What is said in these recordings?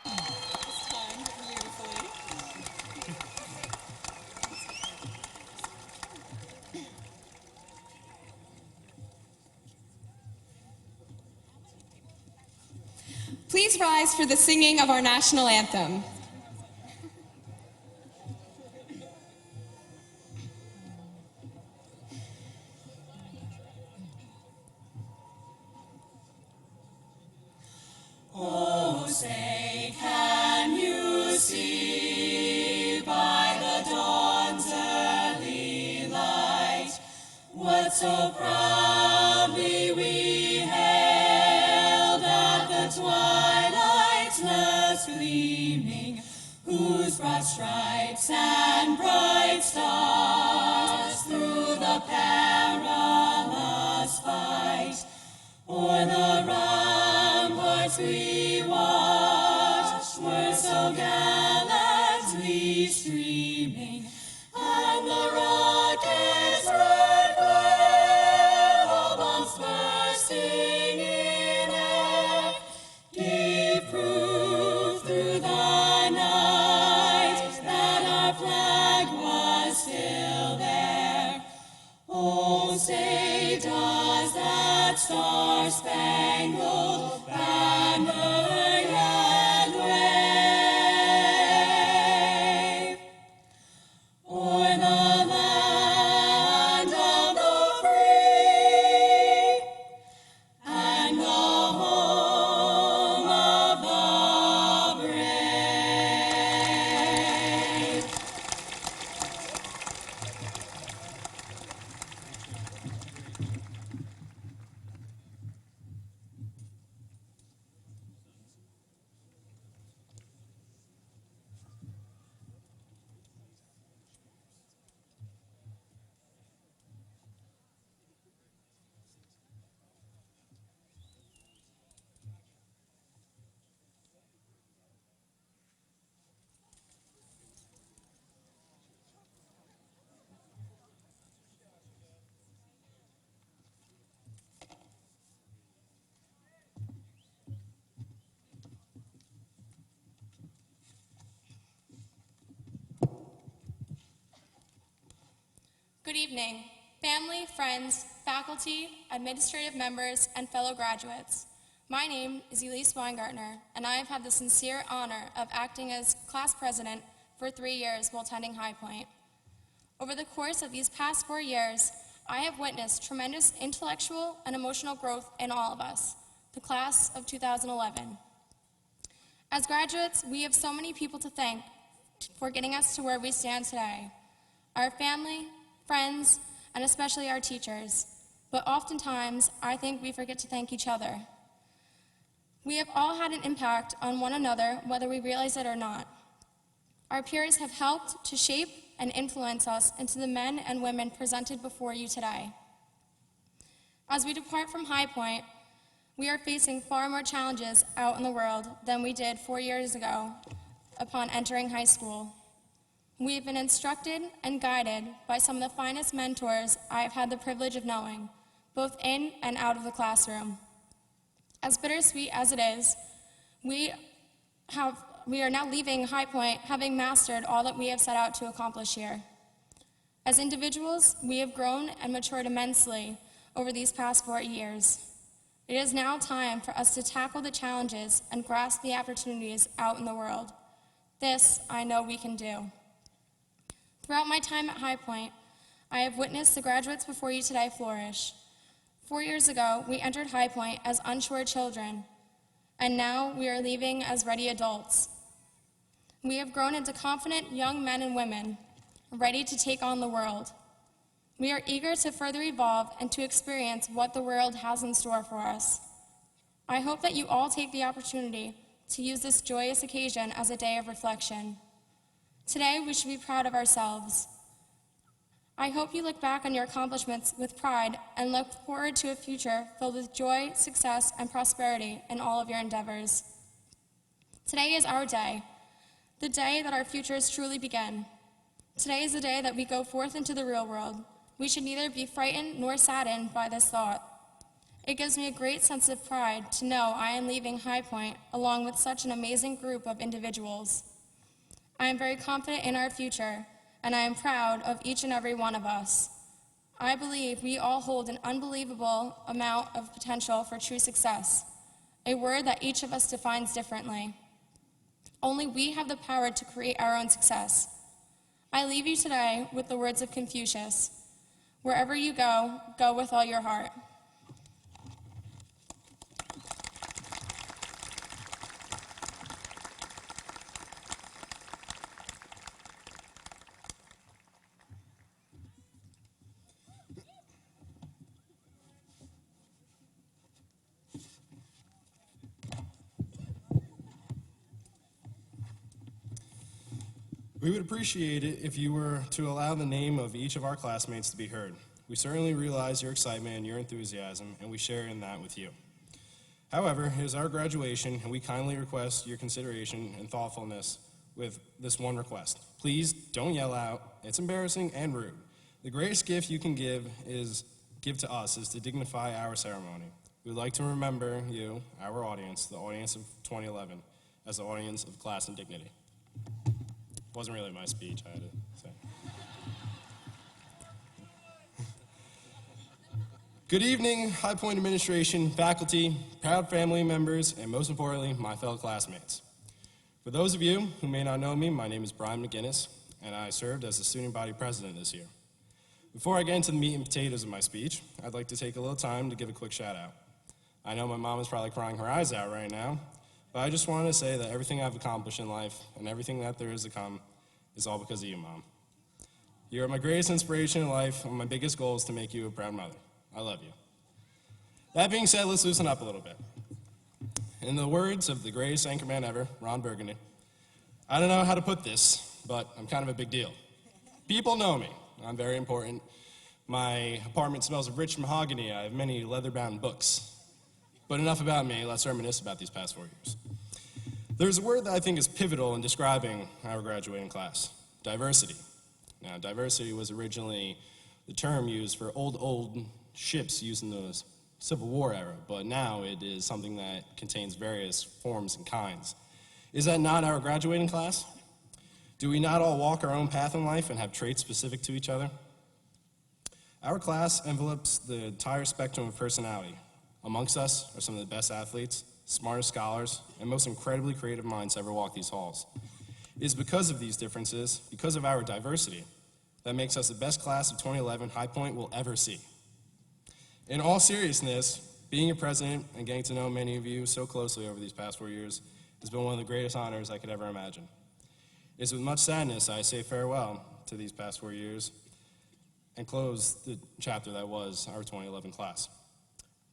This time, beautifully. Please rise for the singing of our national anthem. Oh, say, can you see by the dawn's early light what so proudly we hailed at the twilight's last gleaming, whose broad stripes and bright stars through the perilous fight o'er the ramparts we watched were so gallantly streaming, and the rocket's red glare, the bombs bursting in air, gave proof through the night that our flag was still there. Oh, say, does that star-spangled banner yet wave o'er the land of the free and the home of the brave? Good evening, family, friends, faculty, administrative members, and fellow graduates. My name is Elise Weingartner, and I have had the sincere honor of acting as class president for 3 years while attending High Point. Over the course of these past 4 years, I have witnessed tremendous intellectual and emotional growth in all of us, the class of 2011. As graduates, we have so many people to thank for getting us to where we stand today. Our family, friends, and especially our teachers. But oftentimes, I think we forget to thank each other. We have all had an impact on one another, whether we realize it or not. Our peers have helped to shape and influence us into the men and women presented before you today. As we depart from High Point, we are facing far more challenges out in the world than we did 4 years ago upon entering high school. We have been instructed and guided by some of the finest mentors I have had the privilege of knowing, both in and out of the classroom. As bittersweet as it is, we are now leaving High Point having mastered all that we have set out to accomplish here. As individuals, we have grown and matured immensely over these past 4 years. It is now time for us to tackle the challenges and grasp the opportunities out in the world. This I know we can do. Throughout my time at High Point, I have witnessed the graduates before you today flourish. 4 years ago, we entered High Point as unsure children, and now we are leaving as ready adults. We have grown into confident young men and women, ready to take on the world. We are eager to further evolve and to experience what the world has in store for us. I hope that you all take the opportunity to use this joyous occasion as a day of reflection. Today, we should be proud of ourselves. I hope you look back on your accomplishments with pride and look forward to a future filled with joy, success, and prosperity in all of your endeavors. Today is our day, the day that our futures truly begin. Today is the day that we go forth into the real world. We should neither be frightened nor saddened by this thought. It gives me a great sense of pride to know I am leaving High Point along with such an amazing group of individuals. I am very confident in our future, and I am proud of each and every one of us. I believe we all hold an unbelievable amount of potential for true success, a word that each of us defines differently. Only we have the power to create our own success. I leave you today with the words of Confucius: wherever you go, go with all your heart. We would appreciate it if you were to allow the name of each of our classmates to be heard. We certainly realize your excitement and your enthusiasm, and we share in that with you. However, it is our graduation, and we kindly request your consideration and thoughtfulness with this one request. Please don't yell out. It's embarrassing and rude. The greatest gift you can give to us is to dignify our ceremony. We'd like to remember you, our audience, the audience of 2011, as the audience of class and dignity. Wasn't really my speech, I had to say. Good evening, High Point administration, faculty, proud family members, and most importantly, my fellow classmates. For those of you who may not know me, my name is Brian McGinnis, and I served as the student body president this year. Before I get into the meat and potatoes of my speech, I'd like to take a little time to give a quick shout out. I know my mom is probably crying her eyes out right now, but I just wanted to say that everything I've accomplished in life and everything that there is to come is all because of you, Mom. You're my greatest inspiration in life, and my biggest goal is to make you a proud mother. I love you. That being said, let's loosen up a little bit. In the words of the greatest anchorman ever, Ron Burgundy, I don't know how to put this, but I'm kind of a big deal. People know me. I'm very important. My apartment smells of rich mahogany. I have many leather-bound books. But enough about me, let's reminisce about these past 4 years. There's a word that I think is pivotal in describing our graduating class: diversity. Now, diversity was originally the term used for old ships used in the Civil War era, but now it is something that contains various forms and kinds. Is that not our graduating class? Do we not all walk our own path in life and have traits specific to each other? Our class envelopes the entire spectrum of personality. Amongst us are some of the best athletes, smartest scholars, and most incredibly creative minds to ever walk these halls. It is because of these differences, because of our diversity, that makes us the best class of 2011 High Point will ever see. In all seriousness, being your president and getting to know many of you so closely over these past 4 years has been one of the greatest honors I could ever imagine. It's with much sadness I say farewell to these past 4 years and close the chapter that was our 2011 class.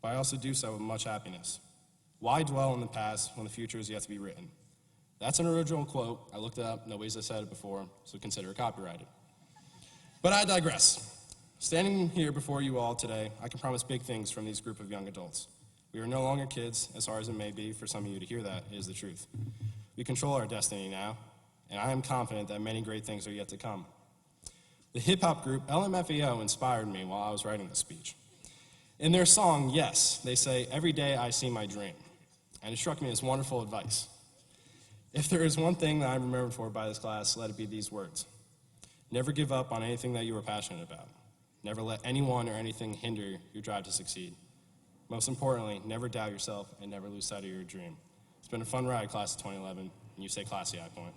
But I also do so with much happiness. Why dwell in the past when the future is yet to be written? That's an original quote. I looked it up. Nobody's said it before, so consider it copyrighted. But I digress. Standing here before you all today, I can promise big things from these group of young adults. We are no longer kids, as hard as it may be for some of you to hear that. It is the truth. We control our destiny now, and I am confident that many great things are yet to come. The hip-hop group LMFAO inspired me while I was writing this speech. In their song, Yes, they say, "Every day I see my dream." And it struck me as wonderful advice. If there is one thing that I'm remembered for by this class, let it be these words: never give up on anything that you are passionate about. Never let anyone or anything hinder your drive to succeed. Most importantly, never doubt yourself and never lose sight of your dream. It's been a fun ride, class of 2011, and you stay classy, High Point.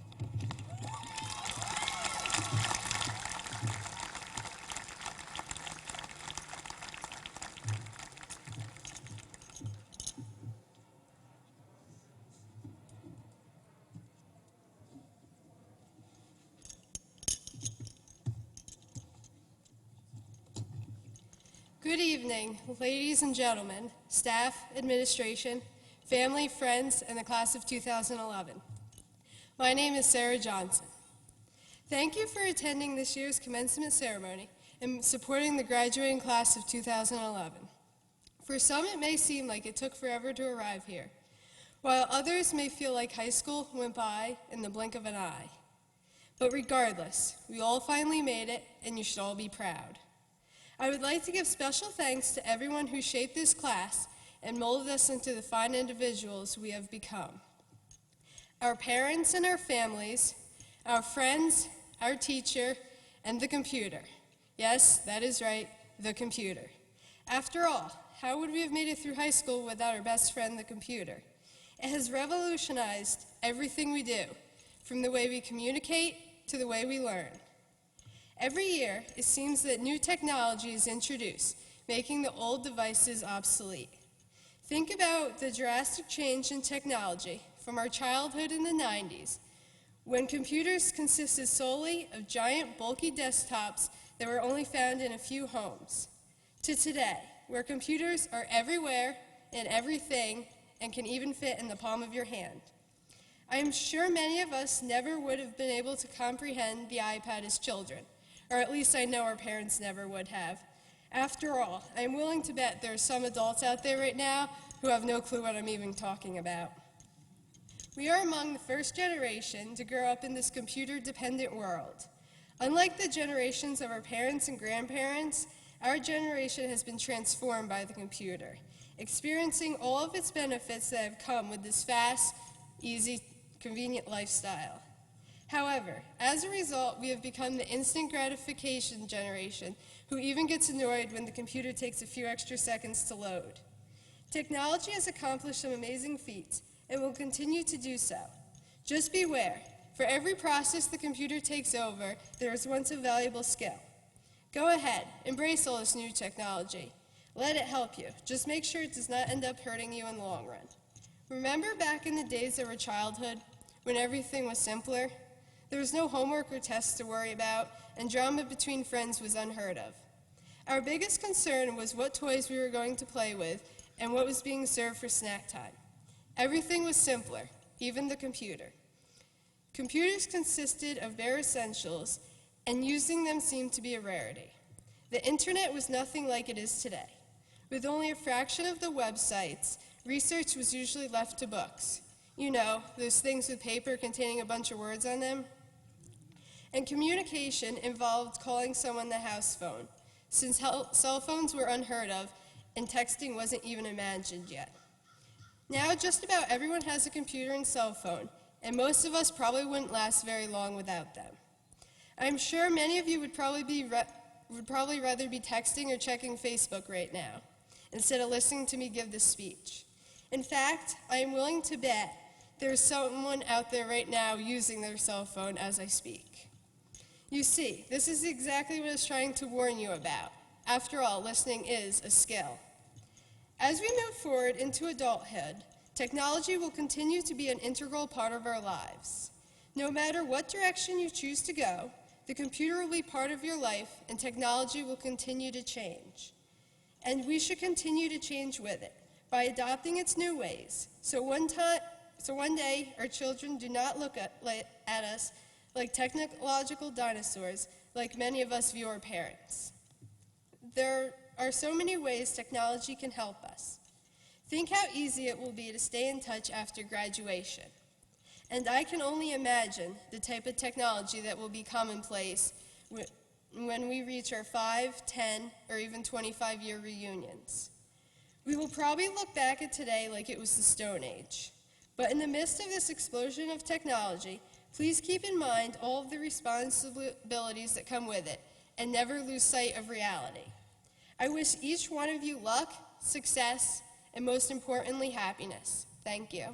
Good evening, ladies and gentlemen, staff, administration, family, friends, and the class of 2011. My name is Sarah Johnson. Thank you for attending this year's commencement ceremony and supporting the graduating class of 2011. For some, it may seem like it took forever to arrive here, while others may feel like high school went by in the blink of an eye. But regardless, we all finally made it, and you should all be proud. I would like to give special thanks to everyone who shaped this class and molded us into the fine individuals we have become. Our parents and our families, our friends, our teacher, and the computer. Yes, that is right, the computer. After all, how would we have made it through high school without our best friend, the computer? It has revolutionized everything we do, from the way we communicate to the way we learn. Every year, it seems that new technology is introduced, making the old devices obsolete. Think about the drastic change in technology from our childhood in the 90s, when computers consisted solely of giant, bulky desktops that were only found in a few homes, to today, where computers are everywhere and everything and can even fit in the palm of your hand. I am sure many of us never would have been able to comprehend the iPad as children, or at least I know our parents never would have. After all, I am willing to bet there are some adults out there right now who have no clue what I'm even talking about. We are among the first generation to grow up in this computer-dependent world. Unlike the generations of our parents and grandparents, our generation has been transformed by the computer, experiencing all of its benefits that have come with this fast, easy, convenient lifestyle. However, as a result, we have become the instant gratification generation who even gets annoyed when the computer takes a few extra seconds to load. Technology has accomplished some amazing feats and will continue to do so. Just beware, for every process the computer takes over, there is once a valuable skill. Go ahead, embrace all this new technology. Let it help you. Just make sure it does not end up hurting you in the long run. Remember back in the days of our childhood, when everything was simpler? There was no homework or tests to worry about, and drama between friends was unheard of. Our biggest concern was what toys we were going to play with and what was being served for snack time. Everything was simpler, even the computer. Computers consisted of bare essentials, and using them seemed to be a rarity. The internet was nothing like it is today. With only a fraction of the websites, research was usually left to books. You know, those things with paper containing a bunch of words on them. And communication involved calling someone the house phone, since cell phones were unheard of and texting wasn't even imagined yet. Now just about everyone has a computer and cell phone, and most of us probably wouldn't last very long without them. I'm sure many of you would probably rather be texting or checking Facebook right now, instead of listening to me give this speech. In fact, I am willing to bet there's someone out there right now using their cell phone as I speak. You see, this is exactly what I was trying to warn you about. After all, listening is a skill. As we move forward into adulthood, technology will continue to be an integral part of our lives. No matter what direction you choose to go, the computer will be part of your life and technology will continue to change. And we should continue to change with it by adopting its new ways, so one day our children do not look at us like technological dinosaurs like many of us view our parents. There are so many ways technology can help us. Think how easy it will be to stay in touch after graduation. And I can only imagine the type of technology that will be commonplace when we reach our 5, 10, or even 25-year reunions. We will probably look back at today like it was the Stone Age. But in the midst of this explosion of technology, please keep in mind all of the responsibilities that come with it and never lose sight of reality. I wish each one of you luck, success, and most importantly, happiness. Thank you.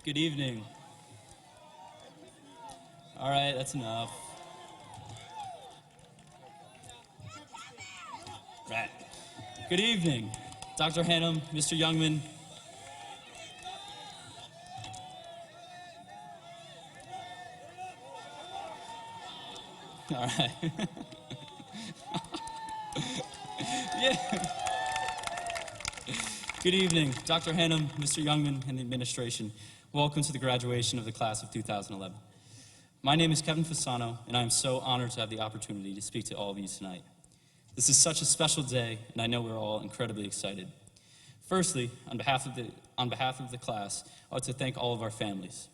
Good evening. All right, that's enough. Right. Good evening, Dr. Hannum, Mr. Youngman. All right. Yeah. Good evening, Dr. Hannum, Mr. Youngman, and the administration. Welcome to the graduation of the class of 2011. My name is Kevin Fasano, and I am so honored to have the opportunity to speak to all of you tonight. This is such a special day, and I know we're all incredibly excited. Firstly, on behalf of the class, I want to thank all of our families.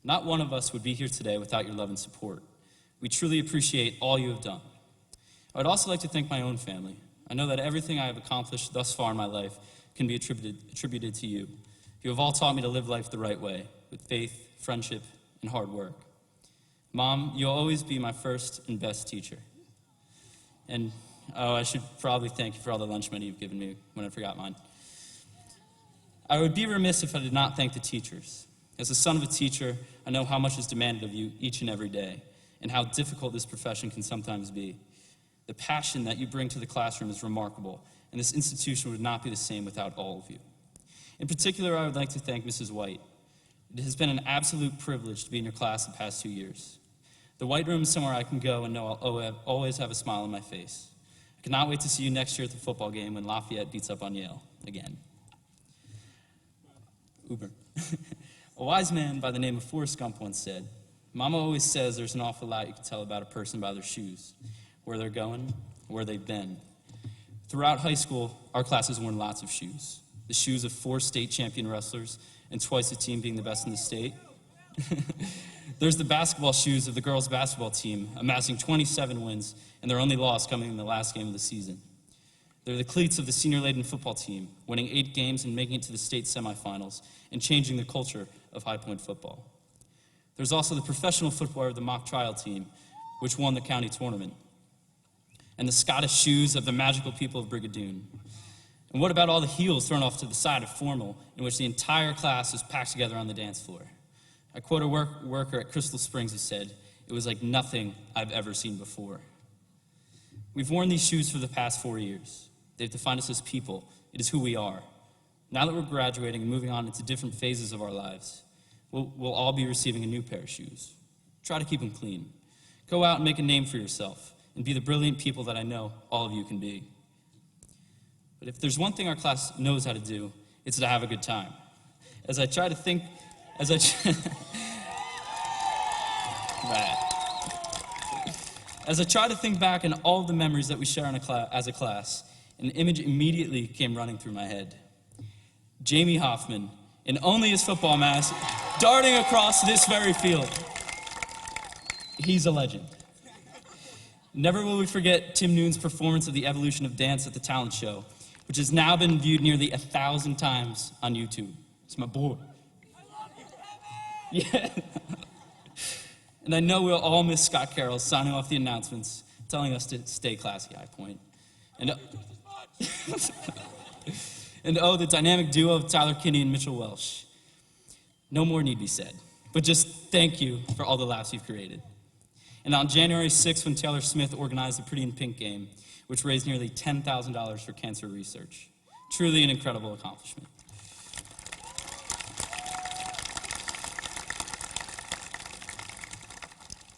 Not one of us would be here today without your love and support. We truly appreciate all you have done. I would also like to thank my own family. I know that everything I have accomplished thus far in my life can be attributed to you. You have all taught me to live life the right way, with faith, friendship, and hard work. Mom, you'll always be my first and best teacher. And, I should probably thank you for all the lunch money you've given me when I forgot mine. I would be remiss if I did not thank the teachers. As the son of a teacher, I know how much is demanded of you each and every day, and how difficult this profession can sometimes be. The passion that you bring to the classroom is remarkable, and this institution would not be the same without all of you. In particular, I would like to thank Mrs. White. It has been an absolute privilege to be in your class the past 2 years. The White Room is somewhere I can go and know I'll always have a smile on my face. I cannot wait to see you next year at the football game when Lafayette beats up on Yale again. Uber. A wise man by the name of Forrest Gump once said, "Mama always says there's an awful lot you can tell about a person by their shoes, where they're going, where they've been." Throughout high school, our class has worn lots of shoes. The shoes of 4 state champion wrestlers and twice a team being the best in the state. There's the basketball shoes of the girls' basketball team, amassing 27 wins, and their only loss coming in the last game of the season. They're the cleats of the senior-laden football team, winning 8 games and making it to the state semifinals, and changing the culture of High Point football. There's also the professional footwear of the mock trial team, which won the county tournament, and the Scottish shoes of the magical people of Brigadoon. And what about all the heels thrown off to the side of formal, in which the entire class was packed together on the dance floor? I quote a worker at Crystal Springs who said, "It was like nothing I've ever seen before." We've worn these shoes for the past 4 years. They've defined us as people. It is who we are. Now that we're graduating and moving on into different phases of our lives, we'll all be receiving a new pair of shoes. Try to keep them clean. Go out and make a name for yourself, and be the brilliant people that I know all of you can be. But if there's one thing our class knows how to do, it's to have a good time. As I try to think back on all the memories that we share as a class, an image immediately came running through my head. Jamie Hoffman, in only his football mask, darting across this very field. He's a legend. Never will we forget Tim Noon's performance of the evolution of dance at the talent show, which has now been viewed nearly 1,000 times on YouTube. It's my boy. Yeah. And I know we'll all miss Scott Carroll signing off the announcements, telling us to stay classy, High Point. And the dynamic duo of Tyler Kinney and Mitchell Welsh. No more need be said, but just thank you for all the laughs you've created. And on January 6th, when Taylor Smith organized the Pretty in Pink game, which raised nearly $10,000 for cancer research. Truly an incredible accomplishment.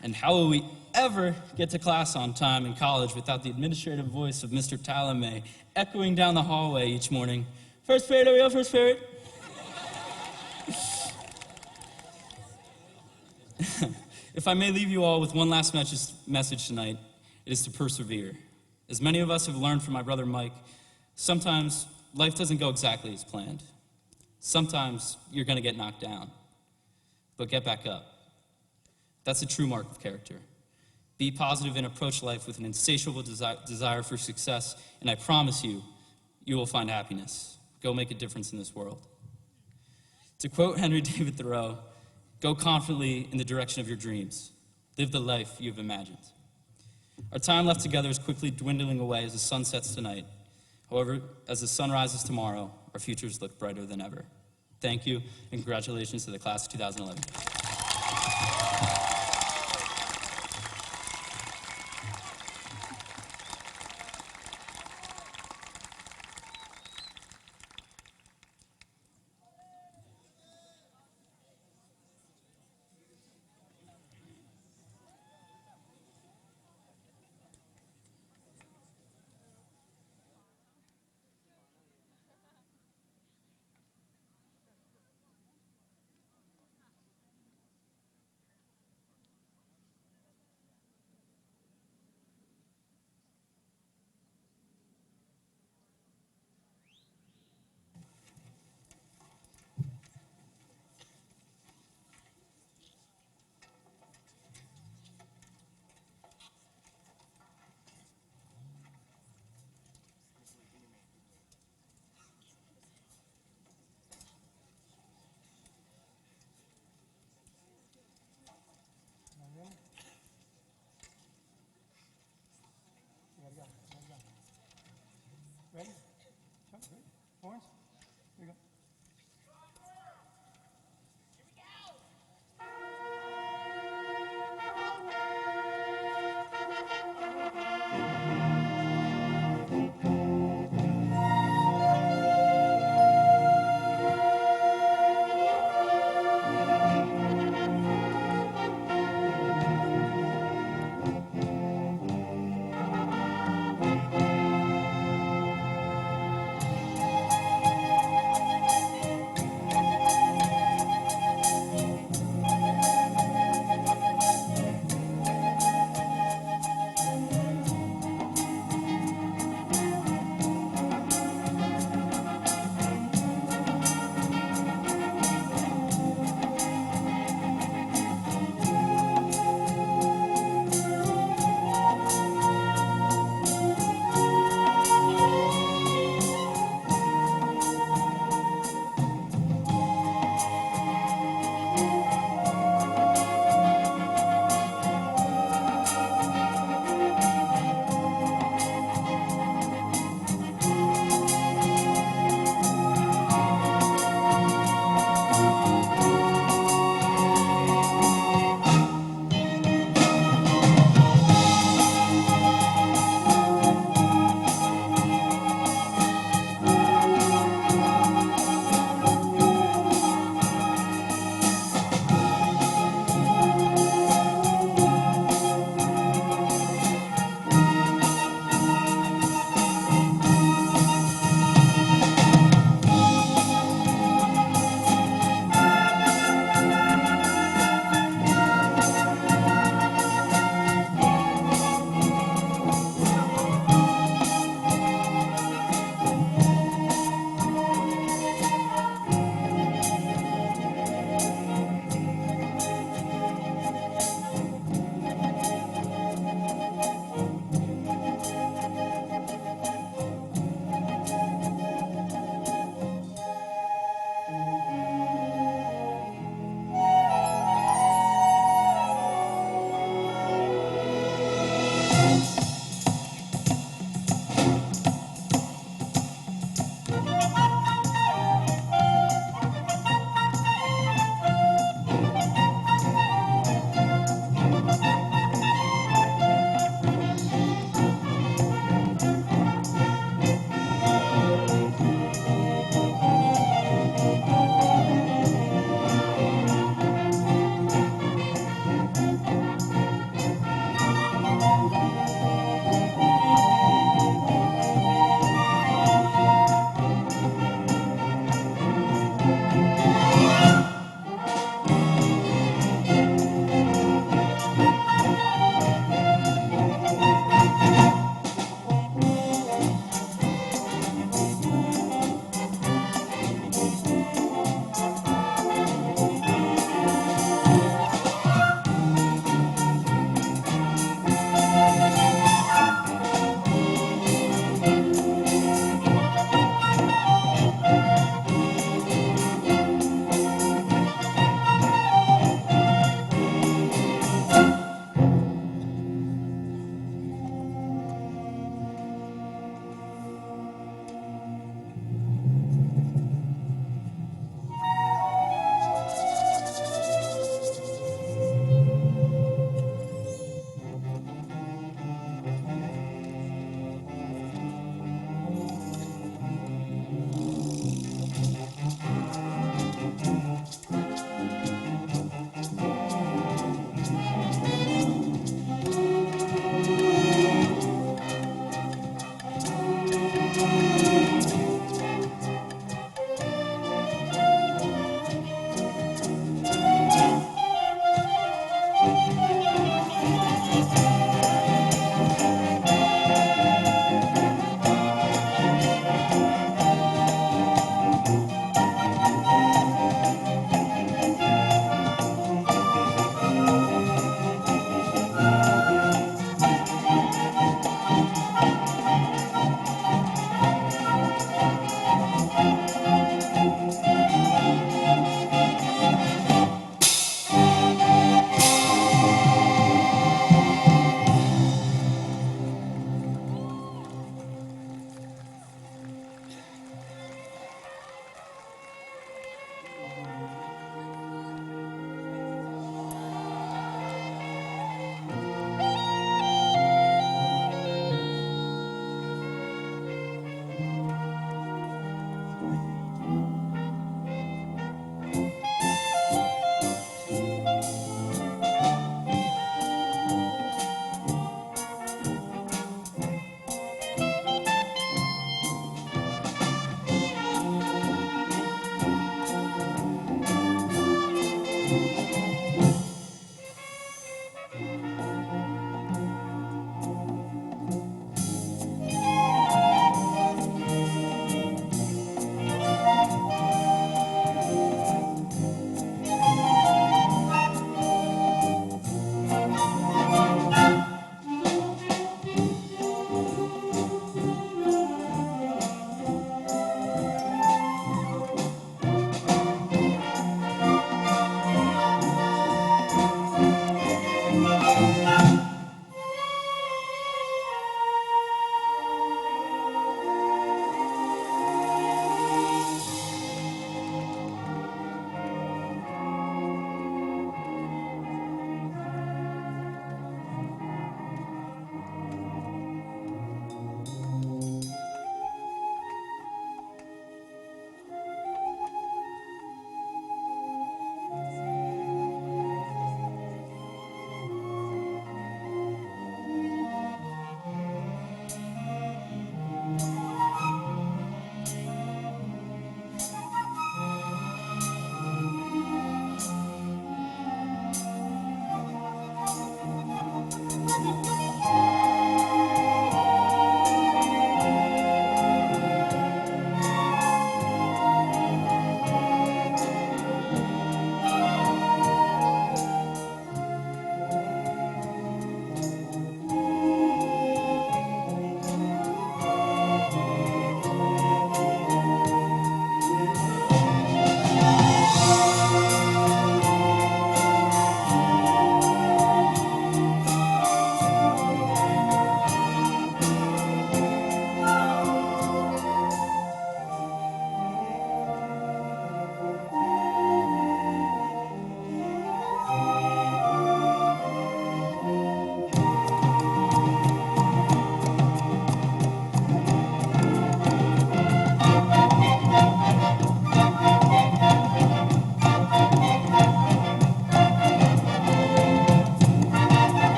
And how will we ever get to class on time in college without the administrative voice of Mr. Talame echoing down the hallway each morning? First period, are we on first period? If I may leave you all with one last message tonight, it is to persevere. As many of us have learned from my brother Mike, sometimes life doesn't go exactly as planned. Sometimes you're going to get knocked down, but get back up. That's a true mark of character. Be positive and approach life with an insatiable desire for success, and I promise you, you will find happiness. Go make a difference in this world. To quote Henry David Thoreau, go confidently in the direction of your dreams. Live the life you've imagined. Our time left together is quickly dwindling away as the sun sets tonight. However, as the sun rises tomorrow, our futures look brighter than ever. Thank you, and congratulations to the class of 2011. Ready? Lawrence, here we go.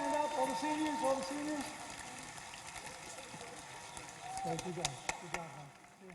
stand up, all the seniors, all the seniors. Thank you, guys. Good job, man. Yeah.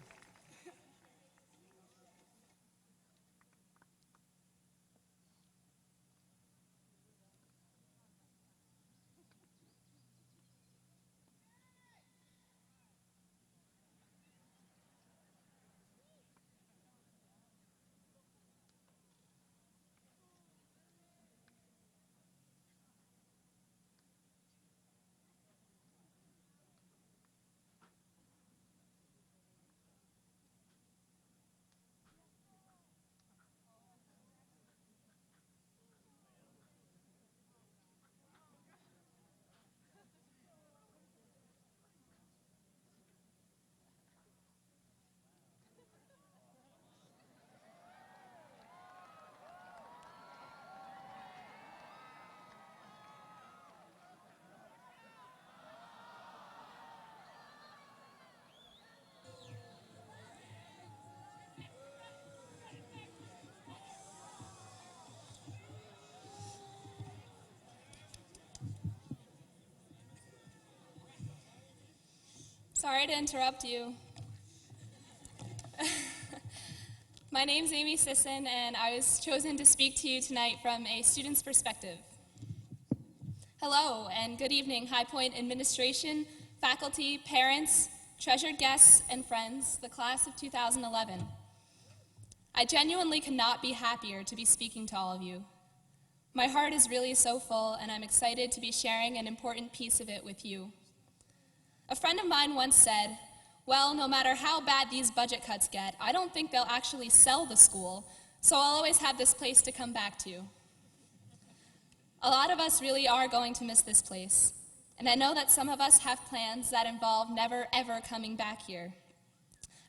Sorry to interrupt you. My name's Amy Sisson, and I was chosen to speak to you tonight from a student's perspective. Hello, and good evening, High Point administration, faculty, parents, treasured guests, and friends, the class of 2011. I genuinely could not be happier to be speaking to all of you. My heart is really so full, and I'm excited to be sharing an important piece of it with you. A friend of mine once said, well, no matter how bad these budget cuts get, I don't think they'll actually sell the school, so I'll always have this place to come back to. A lot of us really are going to miss this place, and I know that some of us have plans that involve never ever coming back here.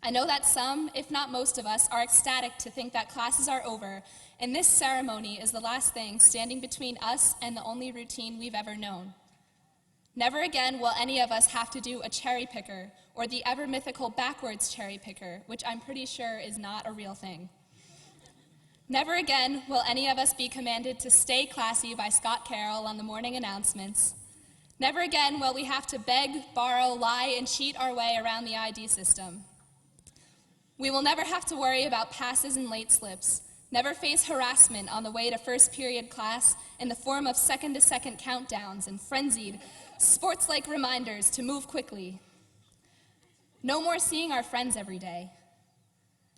I know that some, if not most of us, are ecstatic to think that classes are over, and this ceremony is the last thing standing between us and the only routine we've ever known. Never again will any of us have to do a cherry picker or the ever mythical backwards cherry picker, which I'm pretty sure is not a real thing. Never again will any of us be commanded to stay classy by Scott Carroll on the morning announcements. Never again will we have to beg, borrow, lie, and cheat our way around the ID system. We will never have to worry about passes and late slips, never face harassment on the way to first period class in the form of second-to-second countdowns and frenzied, sports-like reminders to move quickly. No more seeing our friends every day.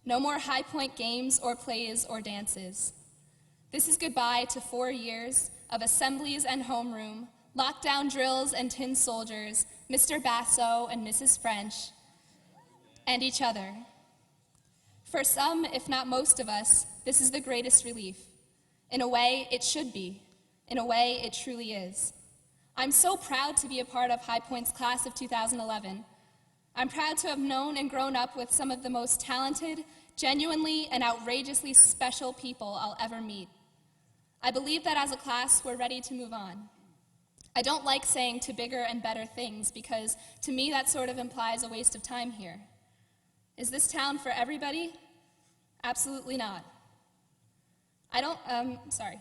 No more High Point games or plays or dances. This is goodbye to 4 years of assemblies and homeroom, lockdown drills and tin soldiers, Mr. Basso and Mrs. French, and each other. For some, if not most of us, this is the greatest relief. In a way, it should be. In a way, it truly is. I'm so proud to be a part of High Point's class of 2011. I'm proud to have known and grown up with some of the most talented, genuinely and outrageously special people I'll ever meet. I believe that as a class, we're ready to move on. I don't like saying to bigger and better things because to me that sort of implies a waste of time here. Is this town for everybody? Absolutely not. Sorry.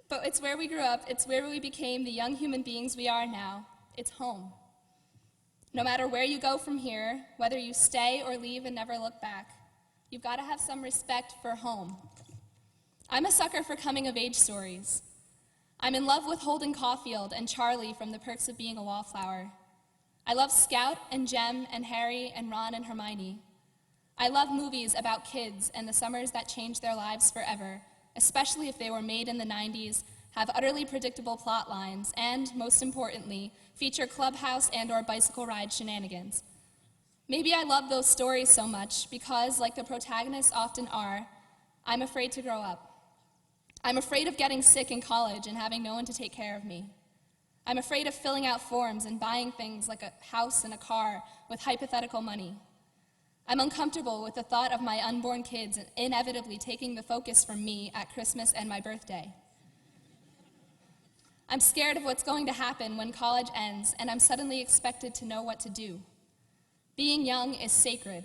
But it's where we grew up, it's where we became the young human beings we are now. It's home. No matter where you go from here, whether you stay or leave and never look back, you've got to have some respect for home. I'm a sucker for coming-of-age stories. I'm in love with Holden Caulfield and Charlie from The Perks of Being a Wallflower. I love Scout and Jem and Harry and Ron and Hermione. I love movies about kids and the summers that changed their lives forever, especially if they were made in the 90s, have utterly predictable plot lines, and, most importantly, feature clubhouse and/or bicycle ride shenanigans. Maybe I love those stories so much because, like the protagonists often are, I'm afraid to grow up. I'm afraid of getting sick in college and having no one to take care of me. I'm afraid of filling out forms and buying things like a house and a car with hypothetical money. I'm uncomfortable with the thought of my unborn kids inevitably taking the focus from me at Christmas and my birthday. I'm scared of what's going to happen when college ends and I'm suddenly expected to know what to do. Being young is sacred,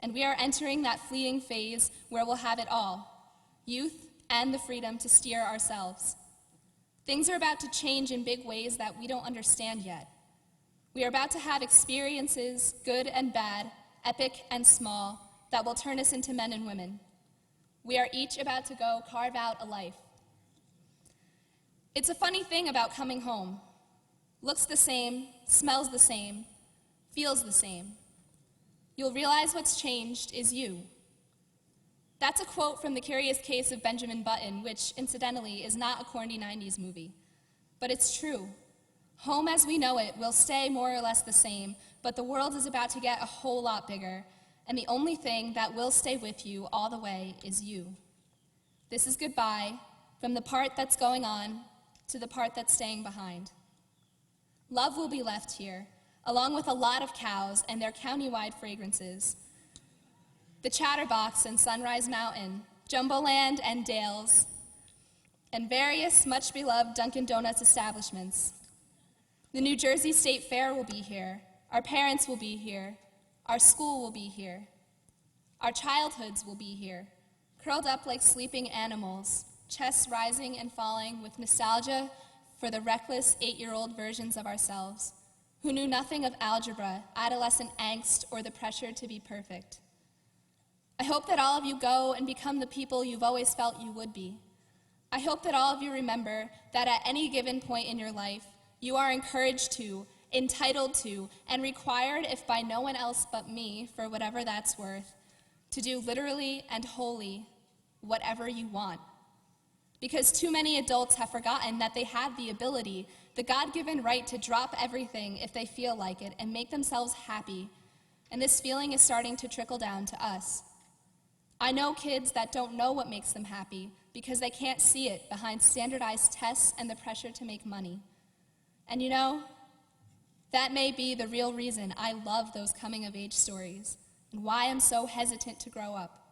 and we are entering that fleeting phase where we'll have it all, youth and the freedom to steer ourselves. Things are about to change in big ways that we don't understand yet. We are about to have experiences, good and bad, epic and small, that will turn us into men and women. We are each about to go carve out a life. It's a funny thing about coming home. Looks the same, smells the same, feels the same. You'll realize what's changed is you. That's a quote from The Curious Case of Benjamin Button, which, incidentally, is not a corny 90s movie. But it's true. Home as we know it will stay more or less the same, but the world is about to get a whole lot bigger, and the only thing that will stay with you all the way is you. This is goodbye, from the part that's going on to the part that's staying behind. Love will be left here, along with a lot of cows and their county-wide fragrances. The Chatterbox and Sunrise Mountain, Jumboland and Dales, and various much-beloved Dunkin' Donuts establishments. The New Jersey State Fair will be here. Our parents will be here. Our school will be here. Our childhoods will be here, curled up like sleeping animals, chests rising and falling with nostalgia for the reckless 8-year-old versions of ourselves, who knew nothing of algebra, adolescent angst, or the pressure to be perfect. I hope that all of you go and become the people you've always felt you would be. I hope that all of you remember that at any given point in your life, you are encouraged to, entitled to, and required, if by no one else but me, for whatever that's worth, to do literally and wholly whatever you want. Because too many adults have forgotten that they have the ability, the God-given right to drop everything if they feel like it and make themselves happy. And this feeling is starting to trickle down to us. I know kids that don't know what makes them happy because they can't see it behind standardized tests and the pressure to make money. And you know, that may be the real reason I love those coming-of-age stories and why I'm so hesitant to grow up.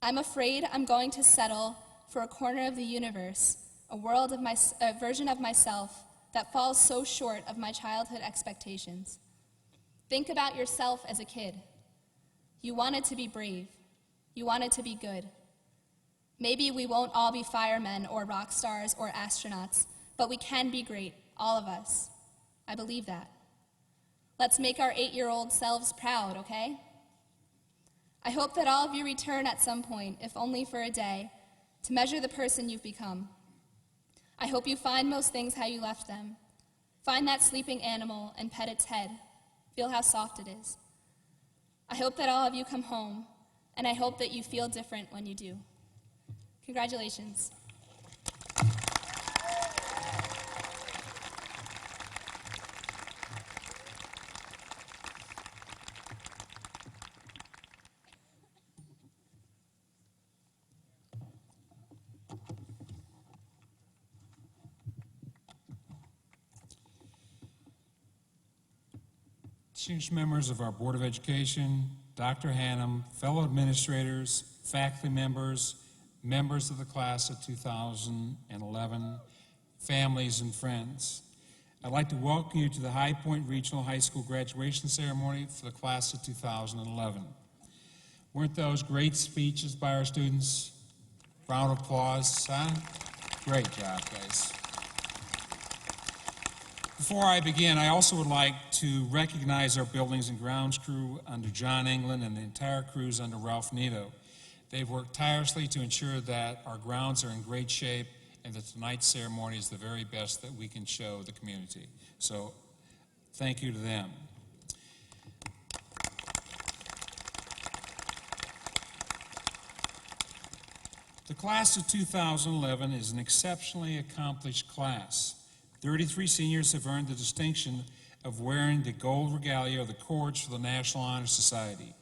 I'm afraid I'm going to settle for a corner of the universe, a version of myself that falls so short of my childhood expectations. Think about yourself as a kid. You wanted to be brave. You wanted to be good. Maybe we won't all be firemen or rock stars or astronauts, but we can be great, all of us. I believe that. Let's make our 8-year-old selves proud, okay? I hope that all of you return at some point, if only for a day, to measure the person you've become. I hope you find most things how you left them. Find that sleeping animal and pet its head. Feel how soft it is. I hope that all of you come home, and I hope that you feel different when you do. Congratulations. Distinguished members of our Board of Education, Dr. Hannum, fellow administrators, faculty members, members of the class of 2011, families and friends. I'd like to welcome you to the High Point Regional High School graduation ceremony for the class of 2011. Weren't those great speeches by our students? Round of applause, huh? Great job, guys. Before I begin, I also would like to recognize our buildings and grounds crew under John England and the entire crews under Ralph Nito. They've worked tirelessly to ensure that our grounds are in great shape and that tonight's ceremony is the very best that we can show the community. So, thank you to them. The class of 2011 is an exceptionally accomplished class. 33 seniors have earned the distinction of wearing the gold regalia or the cords for the National Honor Society.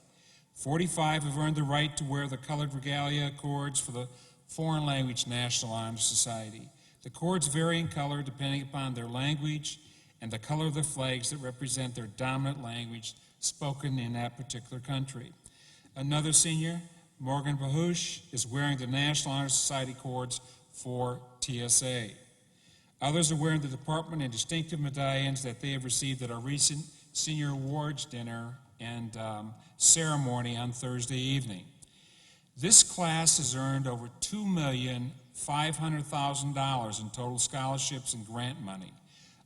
45 have earned the right to wear the colored regalia cords for the Foreign Language National Honor Society. The cords vary in color depending upon their language and the color of the flags that represent their dominant language spoken in that particular country. Another senior, Morgan Bahush, is wearing the National Honor Society cords for TSA. Others are wearing the department and distinctive medallions that they have received at our recent senior awards dinner and ceremony on Thursday evening. This class has earned over $2 $500,000 in total scholarships and grant money,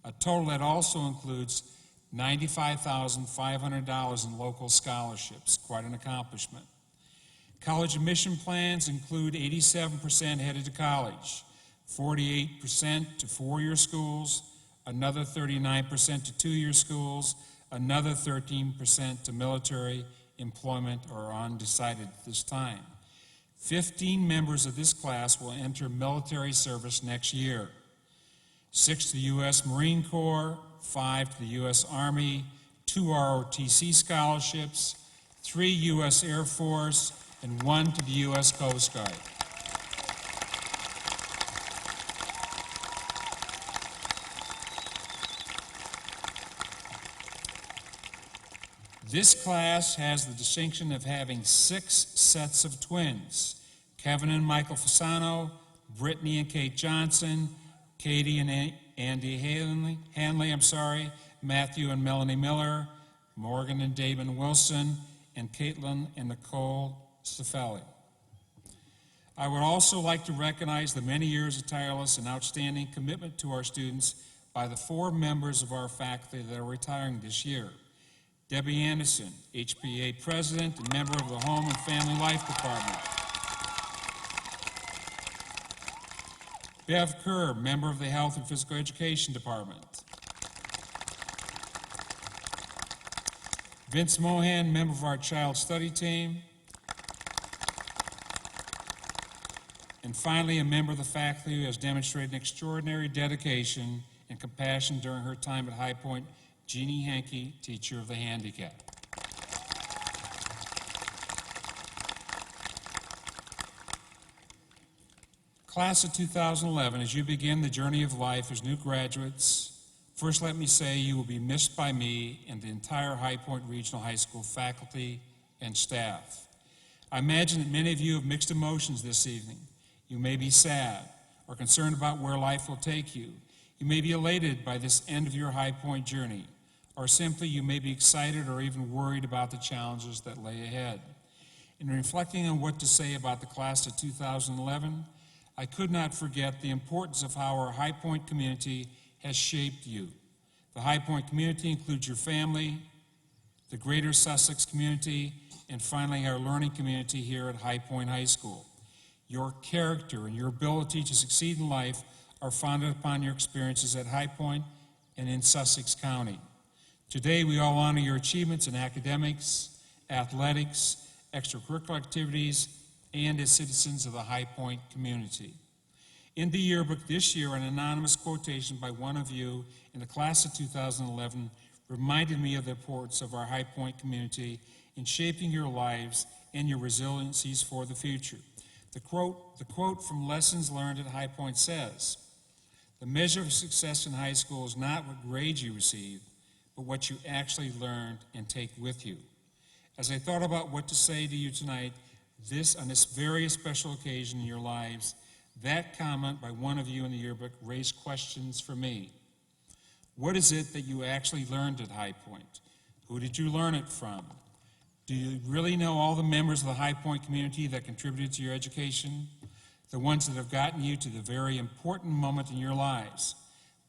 a total that also includes $95,500 in local scholarships, quite an accomplishment. College admission plans include 87% headed to college, 48% to four-year schools, another 39% to two-year schools, another 13% to military, employment, or undecided at this time. 15 members of this class will enter military service next year. 6 to the U.S. Marine Corps, 5 to the U.S. Army, 2 ROTC scholarships, 3 U.S. Air Force, and 1 to the U.S. Coast Guard. This class has the distinction of having 6 sets of twins: Kevin and Michael Fasano, Brittany and Kate Johnson, Katie and Andy Hanley, Matthew and Melanie Miller, Morgan and Damon Wilson, and Caitlin and Nicole Stefelli. I would also like to recognize the many years of tireless and outstanding commitment to our students by the 4 members of our faculty that are retiring this year. Debbie Anderson, HPA President and member of the Home and Family Life Department. Bev Kerr, member of the Health and Physical Education Department. Vince Mohan, member of our Child Study Team. And finally, a member of the faculty who has demonstrated an extraordinary dedication and compassion during her time at High Point, Jeannie Hankey, teacher of the handicapped. Class of 2011, as you begin the journey of life as new graduates, first let me say you will be missed by me and the entire High Point Regional High School faculty and staff. I imagine that many of you have mixed emotions this evening. You may be sad or concerned about where life will take you. You may be elated by this end of your High Point journey, or simply you may be excited or even worried about the challenges that lay ahead. In reflecting on what to say about the class of 2011, I could not forget the importance of how our High Point community has shaped you. The High Point community includes your family, the greater Sussex community, and finally our learning community here at High Point High School. Your character and your ability to succeed in life are founded upon your experiences at High Point and in Sussex County. Today, we all honor your achievements in academics, athletics, extracurricular activities, and as citizens of the High Point community. In the yearbook this year, an anonymous quotation by one of you in the class of 2011 reminded me of the importance of our High Point community in shaping your lives and your resiliencies for the future. The quote from Lessons Learned at High Point says, "The measure of success in high school is not what grades you receive, but what you actually learned and take with you." As I thought about what to say to you tonight, on this very special occasion in your lives, that comment by one of you in the yearbook raised questions for me. What is it that you actually learned at High Point? Who did you learn it from? Do you really know all the members of the High Point community that contributed to your education? The ones that have gotten you to the very important moment in your lives?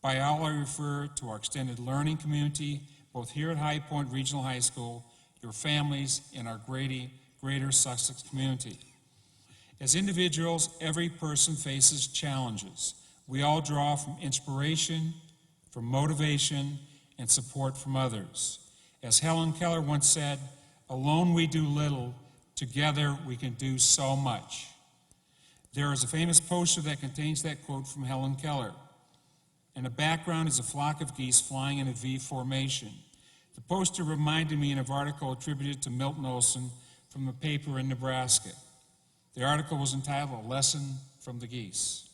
By all, I refer to our extended learning community, both here at High Point Regional High School, your families, and our greater Sussex community. As individuals, every person faces challenges. We all draw from inspiration, from motivation, and support from others. As Helen Keller once said, "Alone we do little, together we can do so much." There is a famous poster that contains that quote from Helen Keller. In the background is a flock of geese flying in a V formation. The poster reminded me of an article attributed to Milton Olson from a paper in Nebraska. The article was entitled "A Lesson from the Geese."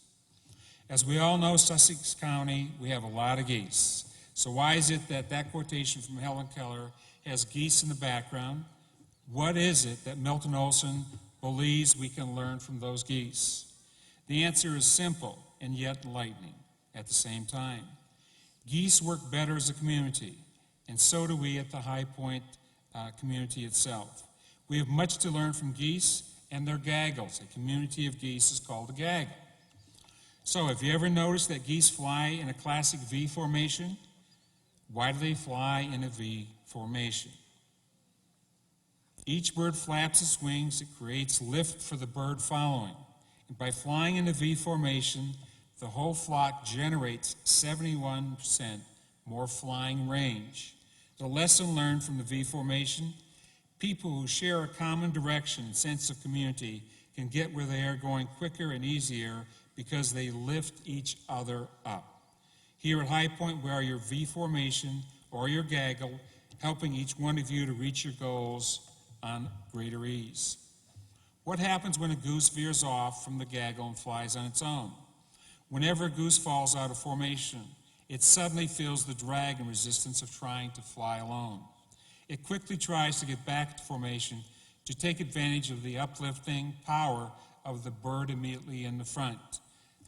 As we all know, Sussex County, we have a lot of geese. So why is it that that quotation from Helen Keller has geese in the background? What is it that Milton Olson believes we can learn from those geese? The answer is simple and yet enlightening at the same time. Geese work better as a community, and so do we at the High Point community itself. We have much to learn from geese and their gaggles. A community of geese is called a gaggle. So, have you ever noticed that geese fly in a classic V formation? Why do they fly in a V formation? Each bird flaps its wings, it creates lift for the bird following. And by flying in a V formation, the whole flock generates 71% more flying range. The lesson learned from the V formation: people who share a common direction and sense of community can get where they are going quicker and easier because they lift each other up. Here at High Point, we are your V formation or your gaggle, helping each one of you to reach your goals on greater ease. What happens when a goose veers off from the gaggle and flies on its own? Whenever a goose falls out of formation, it suddenly feels the drag and resistance of trying to fly alone. It quickly tries to get back to formation to take advantage of the uplifting power of the bird immediately in the front.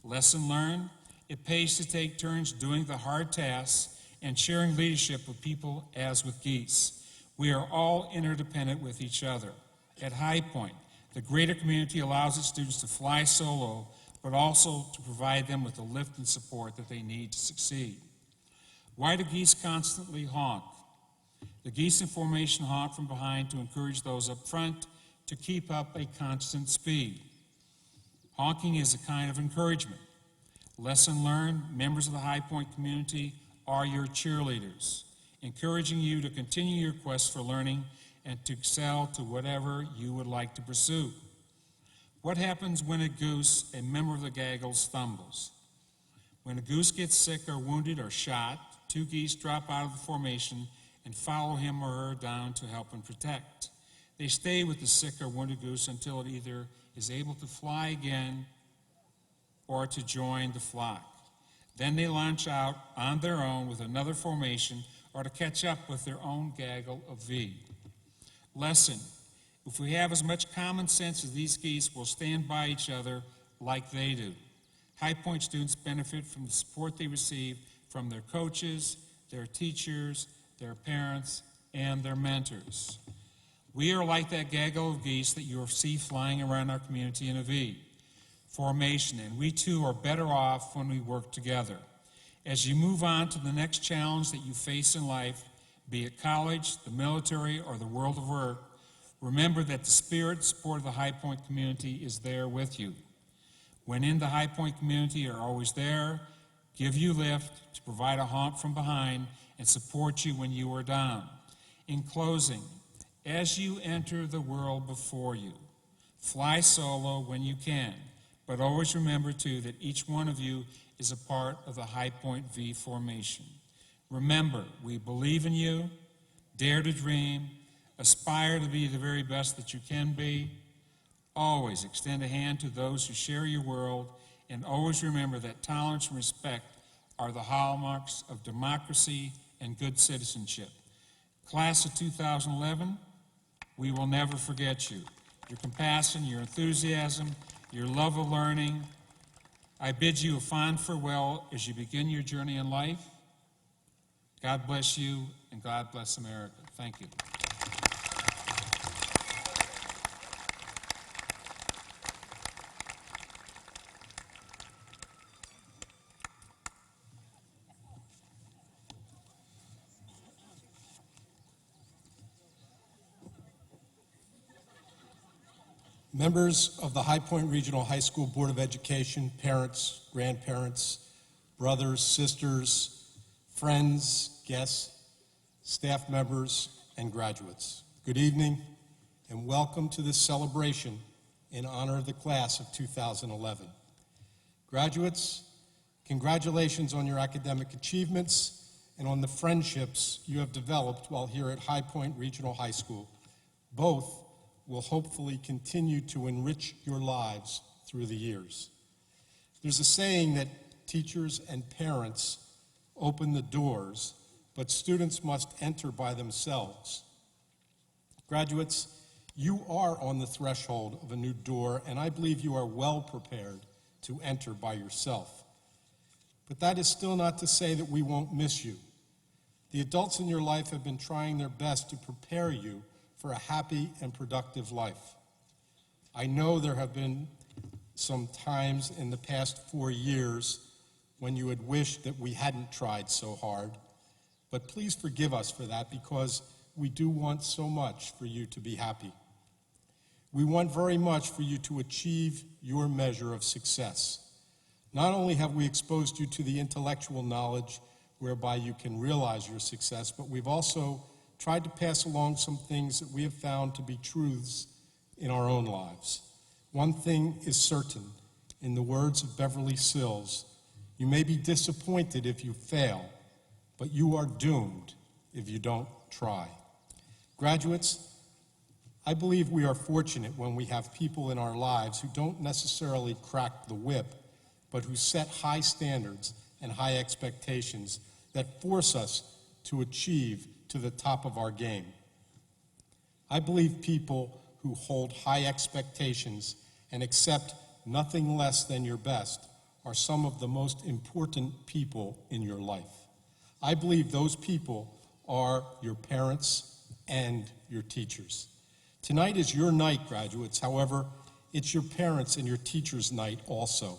Lesson learned: it pays to take turns doing the hard tasks and sharing leadership with people as with geese. We are all interdependent with each other. At High Point, the greater community allows its students to fly solo, but also to provide them with the lift and support that they need to succeed. Why do geese constantly honk? The geese in formation honk from behind to encourage those up front to keep up a constant speed. Honking is a kind of encouragement. Lesson learned: members of the High Point community are your cheerleaders, encouraging you to continue your quest for learning and to excel to whatever you would like to pursue. What happens when a goose, a member of the gaggle, stumbles? When a goose gets sick or wounded or shot, two geese drop out of the formation and follow him or her down to help and protect. They stay with the sick or wounded goose until it either is able to fly again or to join the flock. Then they launch out on their own with another formation or to catch up with their own gaggle of V. Lesson: if we have as much common sense as these geese, we'll stand by each other like they do. High Point students benefit from the support they receive from their coaches, their teachers, their parents, and their mentors. We are like that gaggle of geese that you see flying around our community in a V formation, and we too are better off when we work together. As you move on to the next challenge that you face in life, be it college, the military, or the world of work, remember that the spirit and support of the High Point community is there with you. When in the High Point community are always there, give you lift, to provide a honk from behind, and support you when you are down. In closing, as you enter the world before you, fly solo when you can, but always remember too that each one of you is a part of the High Point V formation. Remember, we believe in you, dare to dream, aspire to be the very best that you can be. Always extend a hand to those who share your world, and always remember that tolerance and respect are the hallmarks of democracy and good citizenship. Class of 2011, we will never forget you. Your compassion, your enthusiasm, your love of learning. I bid you a fond farewell as you begin your journey in life. God bless you, and God bless America. Thank you. Members of the High Point Regional High School Board of Education, parents, grandparents, brothers, sisters, friends, guests, staff members, and graduates, good evening and welcome to this celebration in honor of the class of 2011. Graduates, congratulations on your academic achievements and on the friendships you have developed while here at High Point Regional High School. Both will hopefully continue to enrich your lives through the years. There's a saying that teachers and parents open the doors, but students must enter by themselves. Graduates, you are on the threshold of a new door, and I believe you are well prepared to enter by yourself. But that is still not to say that we won't miss you. The adults in your life have been trying their best to prepare you for a happy and productive life. I know there have been some times in the past 4 years when you had wished that we hadn't tried so hard. But please forgive us for that, because we do want so much for you to be happy. We want very much for you to achieve your measure of success. Not only have we exposed you to the intellectual knowledge whereby you can realize your success, but we've also tried to pass along some things that we have found to be truths in our own lives. One thing is certain, in the words of Beverly Sills, you may be disappointed if you fail, but you are doomed if you don't try. Graduates, I believe we are fortunate when we have people in our lives who don't necessarily crack the whip, but who set high standards and high expectations that force us to achieve to the top of our game. I believe people who hold high expectations and accept nothing less than your best are some of the most important people in your life. I believe those people are your parents and your teachers. Tonight is your night, graduates. However, it's your parents and your teachers' night also.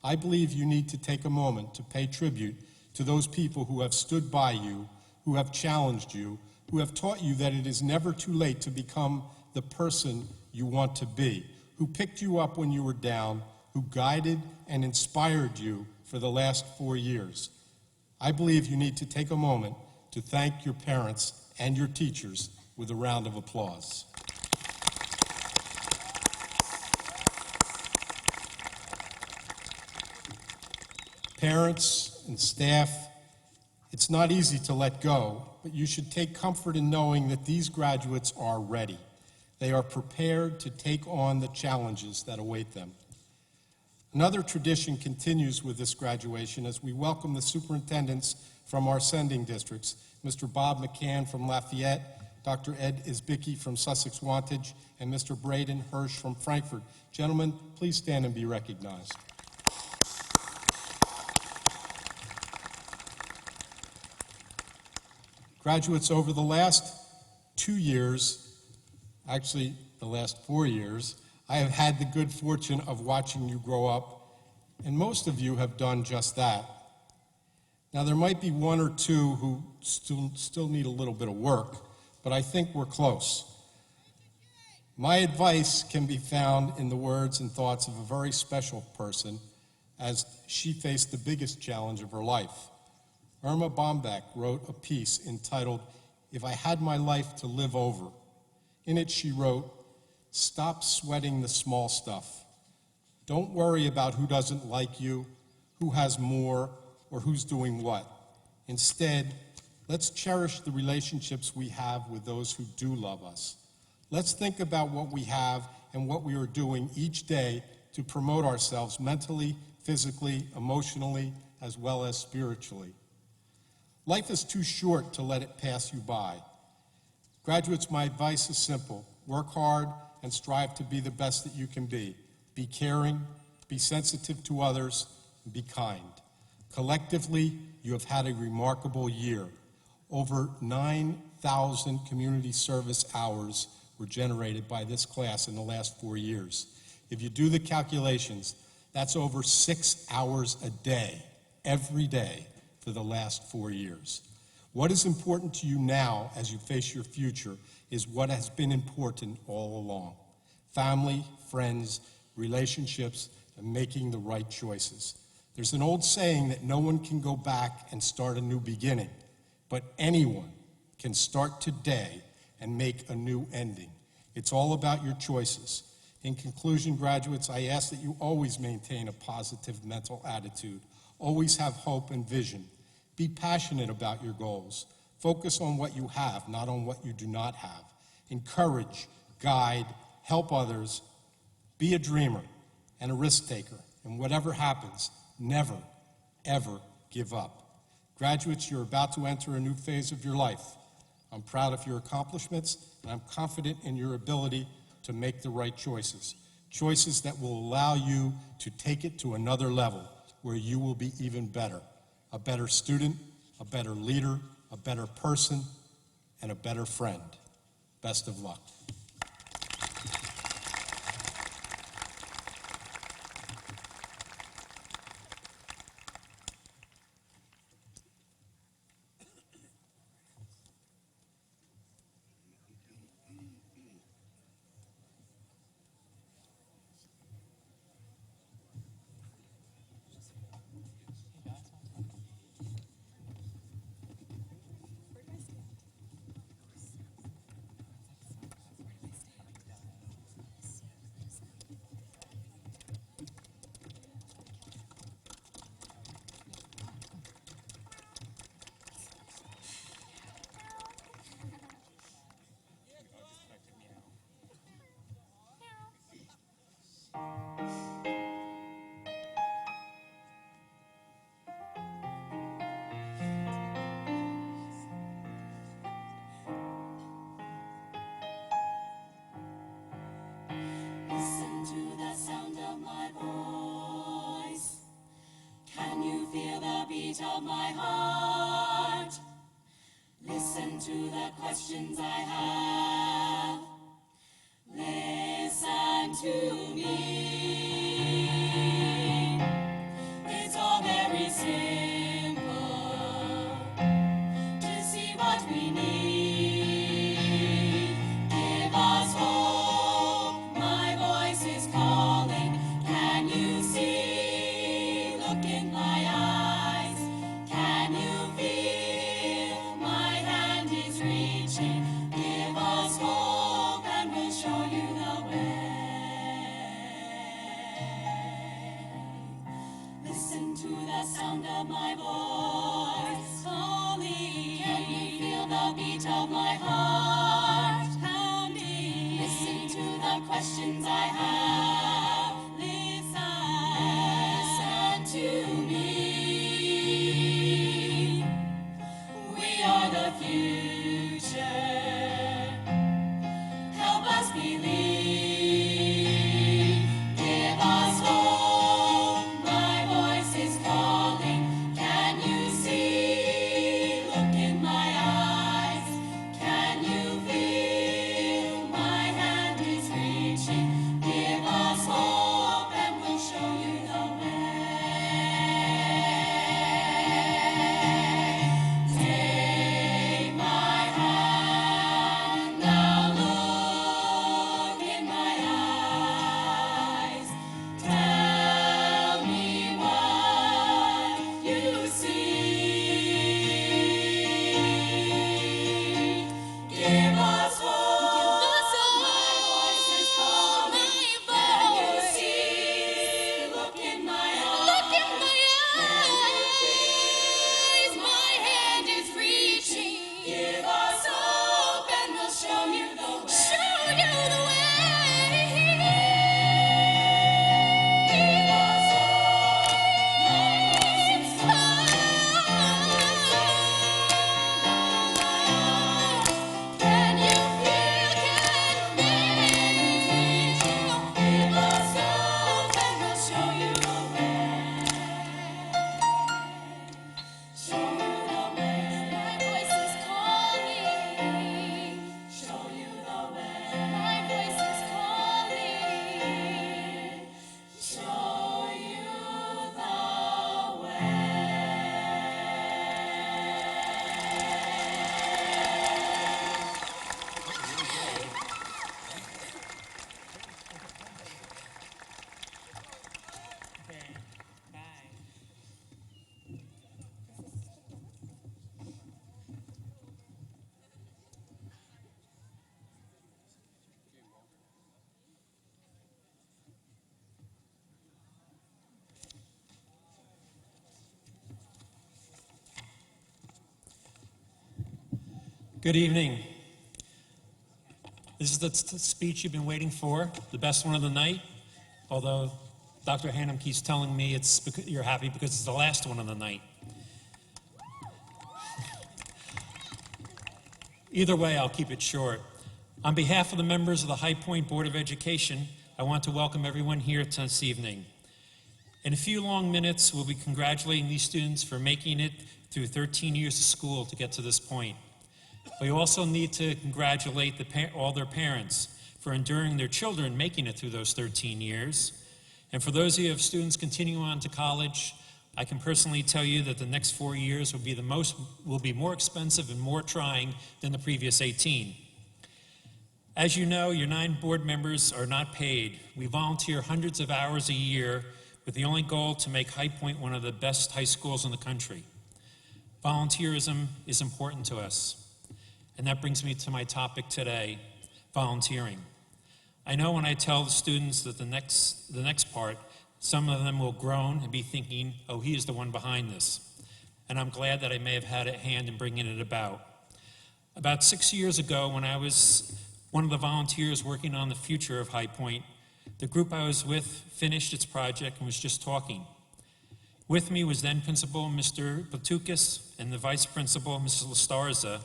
I believe you need to take a moment to pay tribute to those people who have stood by you, who have challenged you, who have taught you that it is never too late to become the person you want to be, who picked you up when you were down, who guided and inspired you for the last 4 years. I believe you need to take a moment to thank your parents and your teachers with a round of applause. Parents and staff, it's not easy to let go, but you should take comfort in knowing that these graduates are ready. They are prepared to take on the challenges that await them. Another tradition continues with this graduation as we welcome the superintendents from our sending districts, Mr. Bob McCann from Lafayette, Dr. Ed Isbicki from Sussex Wantage, and Mr. Braden Hirsch from Frankfurt. Gentlemen, please stand and be recognized. Graduates, over the last 2 years, actually the last 4 years, I have had the good fortune of watching you grow up, and most of you have done just that. Now, there might be one or two who still need a little bit of work, but I think we're close. My advice can be found in the words and thoughts of a very special person as she faced the biggest challenge of her life. Irma Bombeck wrote a piece entitled, "If I Had My Life to Live Over." In it, she wrote, "Stop sweating the small stuff. Don't worry about who doesn't like you, who has more, or who's doing what. Instead, let's cherish the relationships we have with those who do love us. Let's think about what we have and what we are doing each day to promote ourselves mentally, physically, emotionally, as well as spiritually. Life is too short to let it pass you by. Graduates, my advice is simple. Work hard and strive to be the best that you can be. Be caring, be sensitive to others, and be kind. Collectively, you have had a remarkable year. Over 9,000 community service hours were generated by this class in the last 4 years. If you do the calculations, that's over 6 hours a day, every day, for the last 4 years. What is important to you now as you face your future is what has been important all along. Family, friends, relationships, and making the right choices. There's an old saying that no one can go back and start a new beginning, but anyone can start today and make a new ending. It's all about your choices. In conclusion, graduates, I ask that you always maintain a positive mental attitude. Always have hope and vision. Be passionate about your goals. Focus on what you have, not on what you do not have. Encourage, guide, help others. Be a dreamer and a risk taker. And whatever happens, never, ever give up. Graduates, you're about to enter a new phase of your life. I'm proud of your accomplishments, and I'm confident in your ability to make the right choices. Choices that will allow you to take it to another level where you will be even better. A better student, a better leader, a better person, and a better friend. Best of luck. beat of my heart. Listen to the questions I have. Listen to me. It's all very simple to see what we need. Give us hope. My voice is calling. Can you see? Look in my eyes. Can you feel? My hand is reaching. Give us hope and we'll show you the way. Listen to the sound of my voice calling. Can you feel the beat of my heart pounding? Listen to the questions I have. Listen to me. We are the future. Help us believe. Give us hope. My voice is calling. Can you see? Look in my eyes. Can you feel? My hand is reaching. Give us hope and we'll show you the way. Take my hand, now look in my eyes. Tell me what you see. Give us hope. My voice is calling. Can you see? Look in my eyes. My hand is reaching. Give us hope and we'll show you the way. Give us hope. My voice is calling. Can you feel? Give us hope and we'll show you the way. Show you the way. My voice is calling. Show you the way. My voice is calling. Show you the way. Good evening. This is the speech you've been waiting for, the best one of the night, although Dr. Hannum keeps telling me you're happy because it's the last one of the night. Either way, I'll keep it short. On behalf of the members of the High Point Board of Education, I want to welcome everyone here this evening. In a few long minutes, we'll be congratulating these students for making it through 13 years of school to get to this point. We also need to congratulate all their parents for enduring their children making it through those 13 years. And for those of you who have students continuing on to college, I can personally tell you that the next 4 years will be more expensive and more trying than the previous 18. As you know, your 9 board members are not paid. We volunteer hundreds of hours a year with the only goal to make High Point one of the best high schools in the country. Volunteerism is important to us. And that brings me to my topic today, volunteering. I know when I tell the students that the next part, some of them will groan and be thinking, oh, he is the one behind this. And I'm glad that I may have had a hand in bringing it about. About 6 years ago, when I was one of the volunteers working on the future of High Point, the group I was with finished its project and was just talking. With me was then Principal Mr. Platukis and the Vice Principal, Mrs. Lastarza,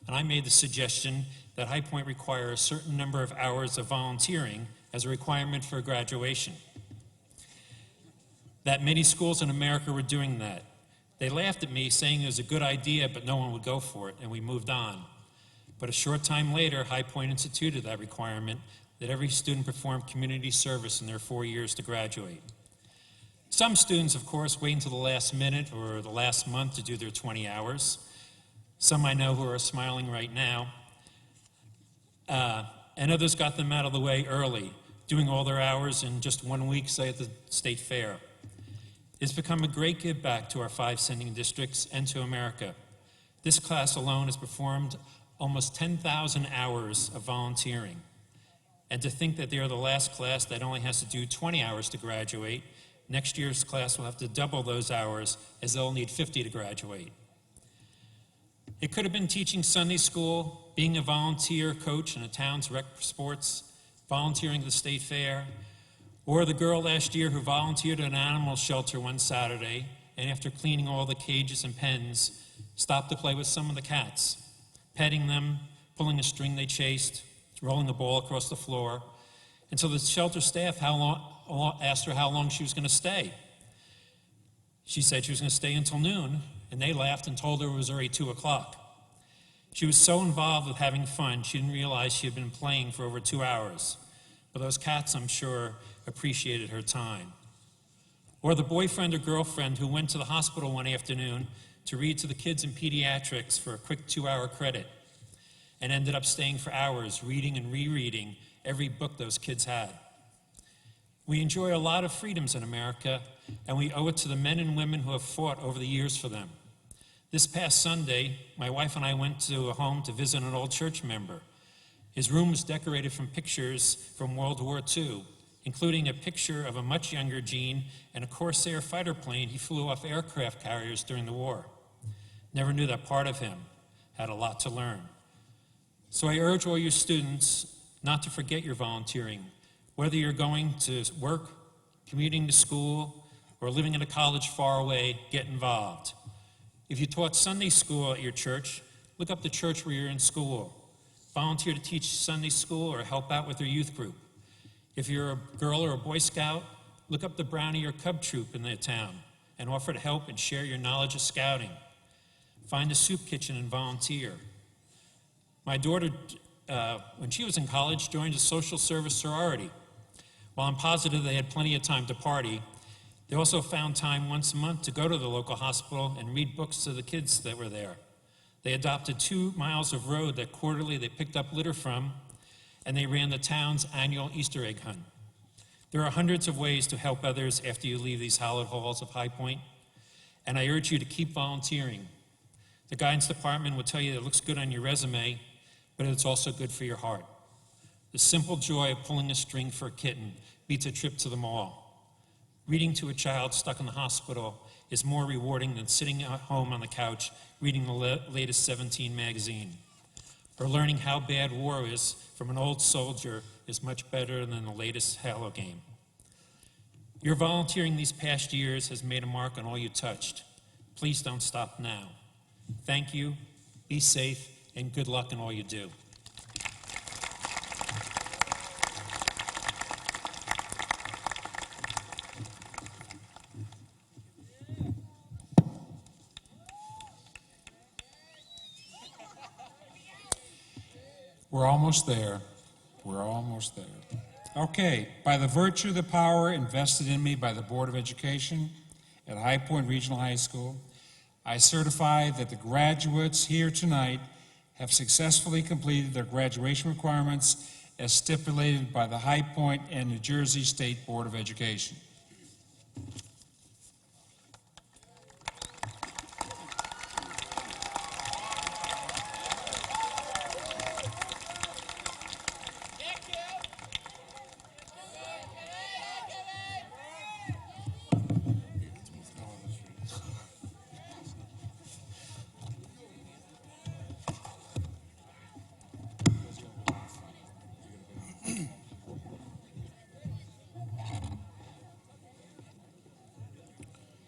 and I made the suggestion that High Point require a certain number of hours of volunteering as a requirement for graduation. That many schools in America were doing that. They laughed at me, saying it was a good idea, but no one would go for it, and we moved on. But a short time later, High Point instituted that requirement that every student perform community service in their 4 years to graduate. Some students, of course, wait until the last minute or the last month to do their 20 hours. Some I know who are smiling right now. And others got them out of the way early, doing all their hours in just 1 week, say at the state fair. It's become a great give back to our 5 sending districts and to America. This class alone has performed almost 10,000 hours of volunteering. And to think that they are the last class that only has to do 20 hours to graduate, next year's class will have to double those hours as they'll need 50 to graduate. It could have been teaching Sunday school, being a volunteer coach in a town's rec sports, volunteering at the state fair, or the girl last year who volunteered at an animal shelter one Saturday and after cleaning all the cages and pens, stopped to play with some of the cats, petting them, pulling a string they chased, rolling the ball across the floor, until the shelter staff asked her how long she was going to stay. She said she was going to stay until noon, and they laughed and told her it was already 2 o'clock. She was so involved with having fun, she didn't realize she had been playing for over 2 hours. But those cats, I'm sure, appreciated her time. Or the boyfriend or girlfriend who went to the hospital one afternoon to read to the kids in pediatrics for a quick 2-hour credit and ended up staying for hours reading and rereading every book those kids had. We enjoy a lot of freedoms in America, and we owe it to the men and women who have fought over the years for them. This past Sunday, my wife and I went to a home to visit an old church member. His room was decorated from pictures from World War II, including a picture of a much younger Gene and a Corsair fighter plane he flew off aircraft carriers during the war. Never knew that part of him. Had a lot to learn. So I urge all you students not to forget your volunteering, whether you're going to work, commuting to school, or living in a college far away, get involved. If you taught Sunday school at your church, look up the church where you're in school. Volunteer to teach Sunday school or help out with your youth group. If you're a girl or a Boy Scout, look up the Brownie or Cub troop in the town and offer to help and share your knowledge of scouting. Find a soup kitchen and volunteer. My daughter, when she was in college, joined a social service sorority. While I'm positive they had plenty of time to party, they also found time once a month to go to the local hospital and read books to the kids that were there. They adopted 2 miles of road that quarterly they picked up litter from, and they ran the town's annual Easter egg hunt. There are hundreds of ways to help others after you leave these hallowed halls of High Point, and I urge you to keep volunteering. The guidance department will tell you that it looks good on your resume, but it's also good for your heart. The simple joy of pulling a string for a kitten beats a trip to the mall. Reading to a child stuck in the hospital is more rewarding than sitting at home on the couch reading the latest 17 magazine. Or learning how bad war is from an old soldier is much better than the latest Halo game. Your volunteering these past years has made a mark on all you touched. Please don't stop now. Thank you, be safe, and good luck in all you do. We're almost there. We're almost there. Okay, by the virtue of the power invested in me by the Board of Education at High Point Regional High School, I certify that the graduates here tonight have successfully completed their graduation requirements as stipulated by the High Point and New Jersey State Board of Education.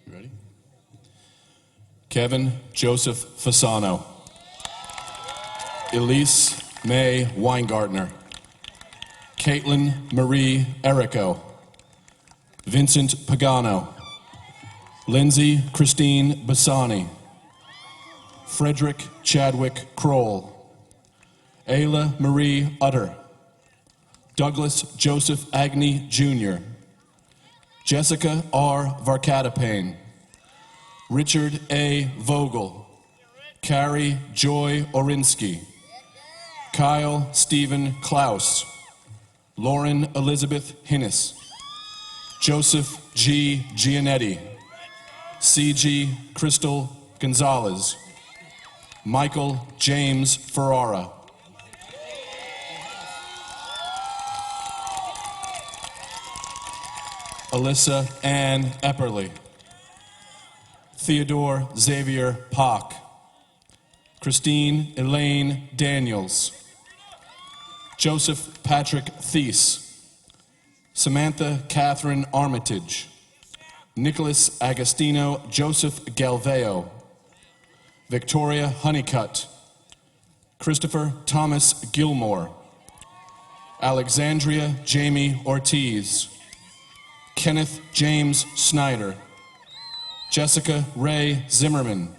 Ready? Kevin Joseph Fasano. Elise May Weingartner. Caitlin Marie Errico. Vincent Pagano. Lindsay Christine Bassani, Frederick Chadwick Kroll, Ayla Marie Utter, Douglas Joseph Agnew Jr., Jessica R. Varkatapane, Richard A. Vogel, Carrie Joy Orinsky, Kyle Stephen Klaus, Lauren Elizabeth Hinnis, Joseph G. Gianetti, C.G. Crystal Gonzalez, Michael James Ferrara, Alyssa Ann Epperly, Theodore Xavier Pock, Christine Elaine Daniels, Joseph Patrick Thies, Samantha Catherine Armitage, Nicholas Agostino Joseph Galveo, Victoria Honeycutt, Christopher Thomas Gilmore, Alexandria Jamie Ortiz, Kenneth James Snyder, Jessica Ray Zimmerman,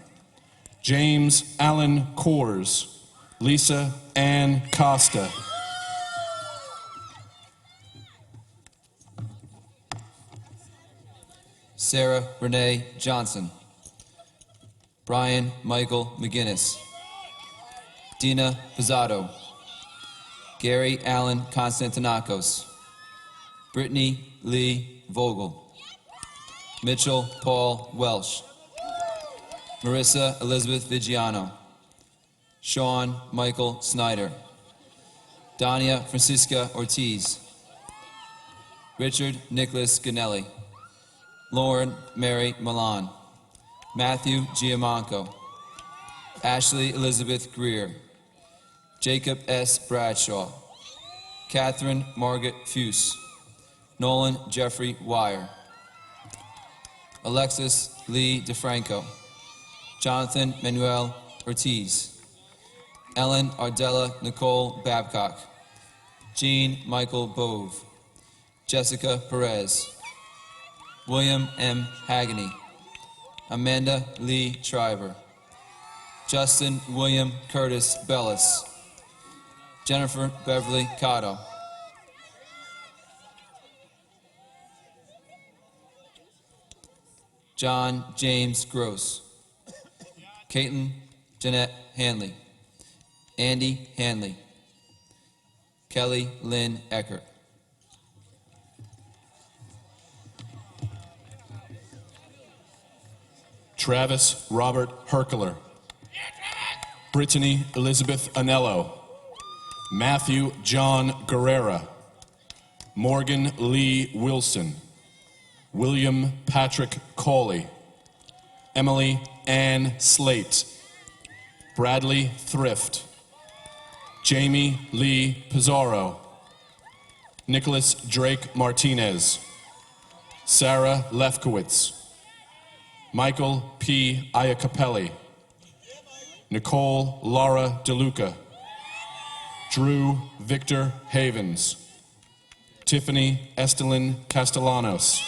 James Allen Coors, Lisa Ann Costa, Sarah Renee Johnson, Brian Michael McGinnis, Dina Pizzato, Gary Allen Constantinakos, Brittany Lee Vogel, Mitchell Paul Welsh, Marissa Elizabeth Vigiano, Sean Michael Snyder, Dania Francisca Ortiz, Richard Nicholas Ganelli, Lauren Mary Milan, Matthew Giamanco, Ashley Elizabeth Greer, Jacob S. Bradshaw, Catherine Margaret Fuse, Nolan Jeffrey Wire, Alexis Lee DeFranco, Jonathan Manuel Ortiz, Ellen Ardella Nicole Babcock, Jean Michael Bove, Jessica Perez, William M. Hagany, Amanda Lee Shriver, Justin William Curtis Bellis, Jennifer Beverly Cotto, John James Gross, Caitlin Jeanette Hanley, Andy Hanley, Kelly Lynn Eckert. Travis Robert Herkler, Brittany Elizabeth Anello, Matthew John Guerrera, Morgan Lee Wilson, William Patrick Cawley, Emily Ann Slate, Bradley Thrift, Jamie Lee Pizarro, Nicholas Drake Martinez, Sarah Lefkowitz, Michael P. Iacapelli, Nicole Laura DeLuca, Drew Victor Havens, Tiffany Estelin Castellanos,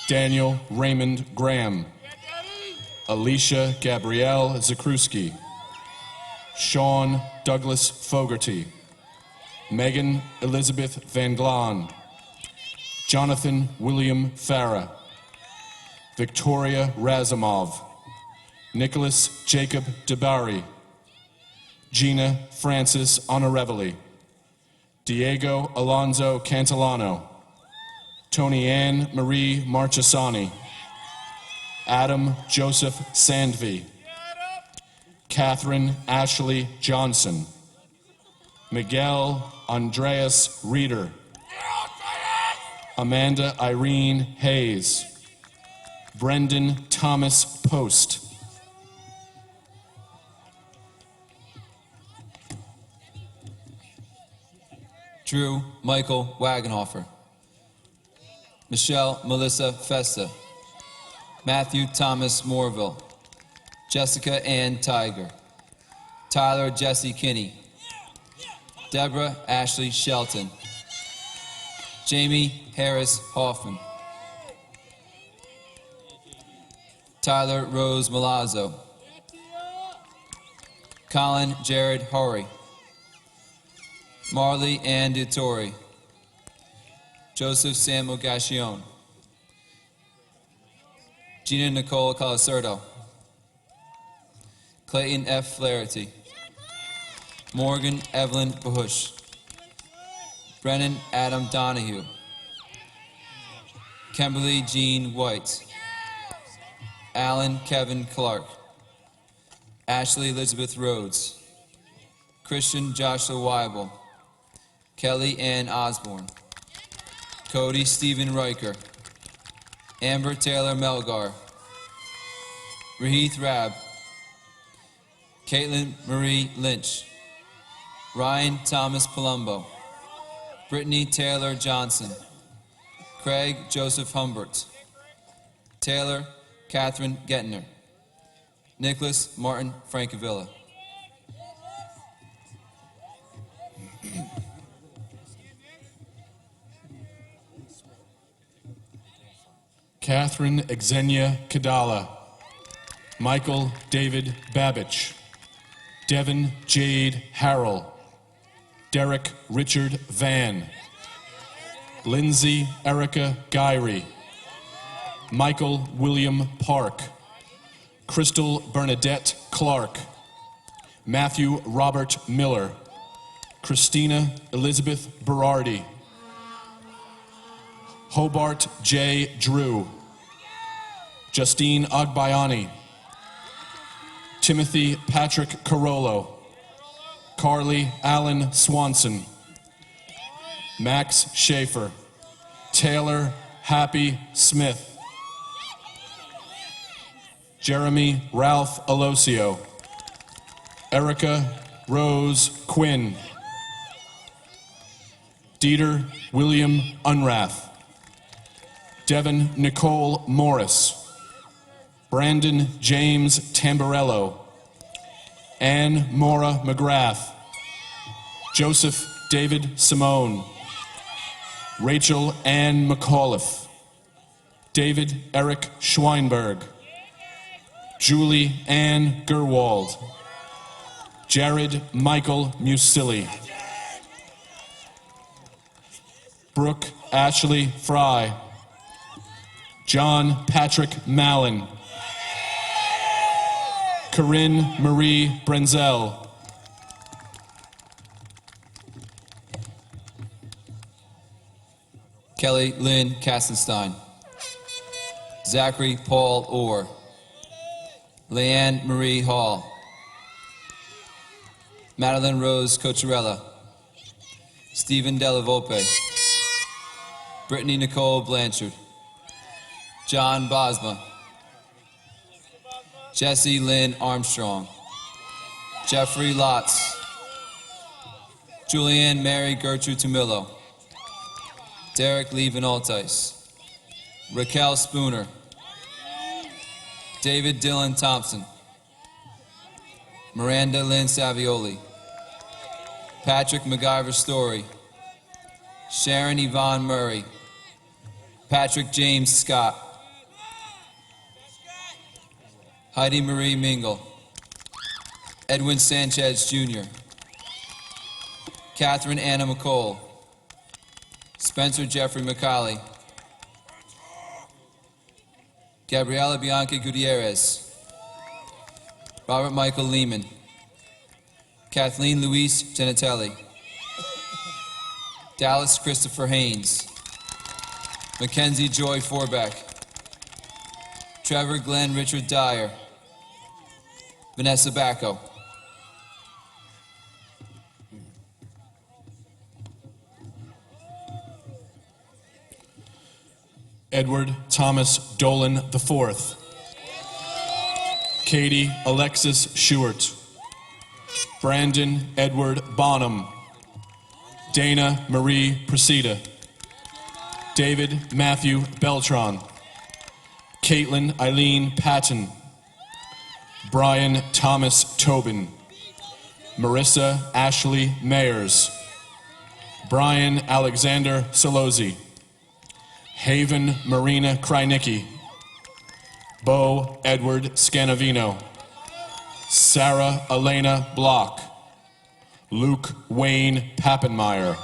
Daniel Raymond Graham, Alicia Gabrielle Zakruski, Sean Douglas Fogarty, Megan Elizabeth Van Glan, Jonathan William Farah, Victoria Razumov, Nicholas Jacob DeBari, Gina Francis Honorevoli, Diego Alonzo Cantillano, Tony Ann Marie Marchesani, Adam Joseph Sandvi, Catherine Ashley Johnson, Miguel Andreas Reeder, Amanda Irene Hayes, Brendan Thomas Post, Drew Michael Wagenhofer, Michelle Melissa Festa, Matthew Thomas Morville, Jessica Ann Tiger, Tyler Jesse Kinney, Deborah Ashley Shelton, Jamie Harris Hoffman, Tyler Rose Malazzo, Colin Jared Horry, Marley Ann Dittori, Joseph Samuel Gascione, Gina Nicole Colacerdo, Clayton F. Flaherty, Morgan Evelyn Bahush, Brennan Adam Donahue, Kimberly Jean White, Alan Kevin Clark, Ashley Elizabeth Rhodes, Christian Joshua Weibel, Kelly Ann Osborne, Cody Stephen Riker, Amber Taylor Melgar, Rahith Rab, Caitlin Marie Lynch, Ryan Thomas Palumbo, Brittany Taylor Johnson, Craig Joseph Humbert, Taylor Catherine Gettner, Nicholas Martin Francavilla. Catherine Xenia Kadala, Michael David Babich, Devin Jade Harrell, Derek Richard Van, Lindsay Erica Gyrie, Michael William Park, Crystal Bernadette Clark, Matthew Robert Miller, Christina Elizabeth Berardi, Hobart J. Drew, Justine Agbayani, Timothy Patrick Carollo, Carly Allen Swanson, Max Schaefer, Taylor Happy Smith, Jeremy Ralph Alosio, Erica Rose Quinn, Dieter William Unrath, Devin Nicole Morris, Brandon James Tamburello, Ann Mora McGrath, Joseph David Simone, Rachel Ann McAuliffe, David Eric Schweinberg, Julie Ann Gerwald, Jared Michael Musilli, Brooke Ashley Fry, John Patrick Mallon, Corinne Marie Brenzel, Kelly Lynn Kassenstein, Zachary Paul Orr, Leanne Marie Hall, Madeline Rose Cocherella, Stephen Della Volpe, Brittany Nicole Blanchard, John Bosma, Jesse Lynn Armstrong, Jeffrey Lotz, Julianne Mary Gertrude Tamillo, Derek Lee Van Altice, Raquel Spooner, David Dylan Thompson, Miranda Lynn Savioli, Patrick MacGyver Story, Sharon Yvonne Murray, Patrick James Scott, Heidi Marie Mingle, Edwin Sanchez Jr., Catherine Anna McCall, Spencer Jeffrey McCauley, Gabriela Bianca Gutierrez, Robert Michael Lehman, Kathleen Louise Genitelli, Dallas Christopher Haynes, Mackenzie Joy Forbeck, Trevor Glenn Richard Dyer, Vanessa Bacco. Edward Thomas Dolan IV, Katie Alexis Schubert, Brandon Edward Bonham, Dana Marie Presida, David Matthew Beltran, Caitlin Eileen Patton, Brian Thomas Tobin, Marissa Ashley Mayers, Brian Alexander Solozzi, Haven Marina Krynicki, Bo Edward Scanavino, Sarah Elena Block, Luke Wayne Pappenmeyer,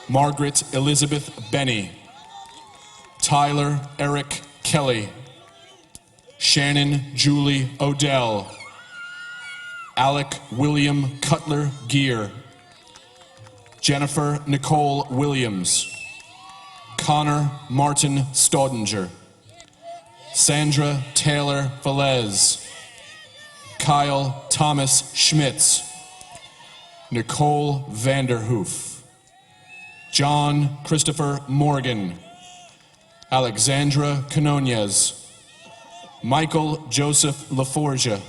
Margaret Elizabeth Benny, Tyler Eric Kelly, Shannon Julie Odell, Alec William Cutler Gear, Jennifer Nicole Williams, Connor Martin Staudinger, Sandra Taylor Velez, Kyle Thomas Schmitz, Nicole Vanderhoof, John Christopher Morgan, Alexandra Canonez, Michael Joseph LaForgia,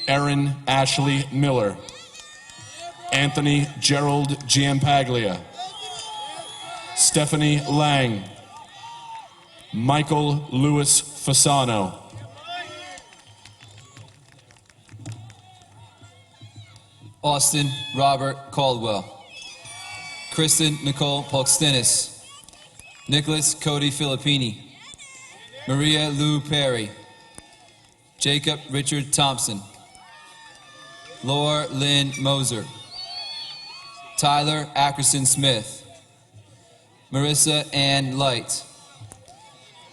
Erin Ashley Miller, Anthony Gerald Giampaglia, Stephanie Lang, Michael Louis Fasano, Austin Robert Caldwell, Kristen Nicole Polkstinis, Nicholas Cody Filippini, Maria Lou Perry, Jacob Richard Thompson, Laura Lynn Moser, Tyler Ackerson Smith, Marissa Ann Light,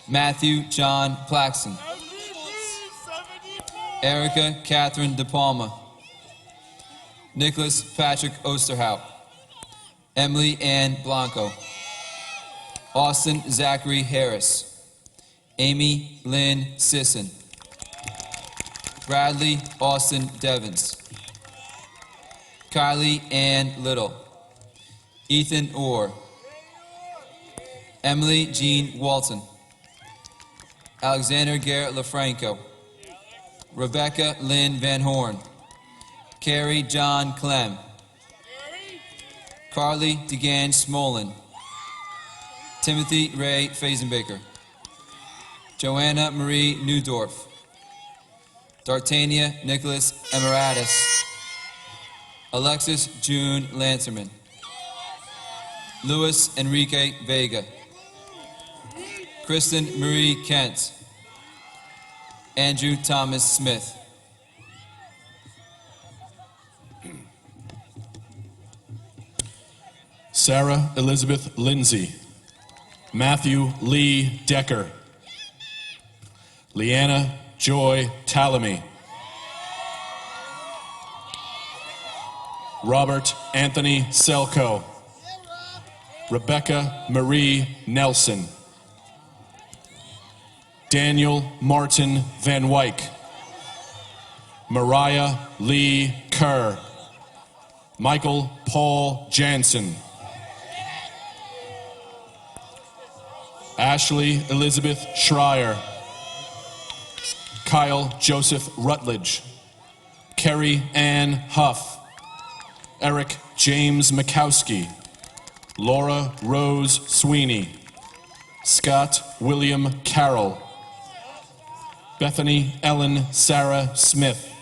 Matthew John Plaxton, Erica Catherine De Palma, Nicholas Patrick Osterhout, Emily Ann Blanco, Austin Zachary Harris, Amy Lynn Sisson, Bradley Austin Devens, Kylie Ann Little, Ethan Orr, Emily Jean Walton, Alexander Garrett LaFranco, Rebecca Lynn Van Horn, Carrie John Clem, Carly DeGan Smolin, Timothy Ray Fazenbaker, Joanna Marie Newdorf, Dartania Nicholas Emeritus, Alexis June Lancerman, Luis Enrique Vega, Kristen Marie Kent, Andrew Thomas Smith. Sarah Elizabeth Lindsay, Matthew Lee Decker, Leanna Joy Talamy, Robert Anthony Selko, Rebecca Marie Nelson, Daniel Martin Van Wyck, Mariah Lee Kerr, Michael Paul Jansen, Ashley Elizabeth Schreier, Kyle Joseph Rutledge, Kerry Ann Huff, Eric James Mikowski, Laura Rose Sweeney, Scott William Carroll, Bethany Ellen Sarah Smith,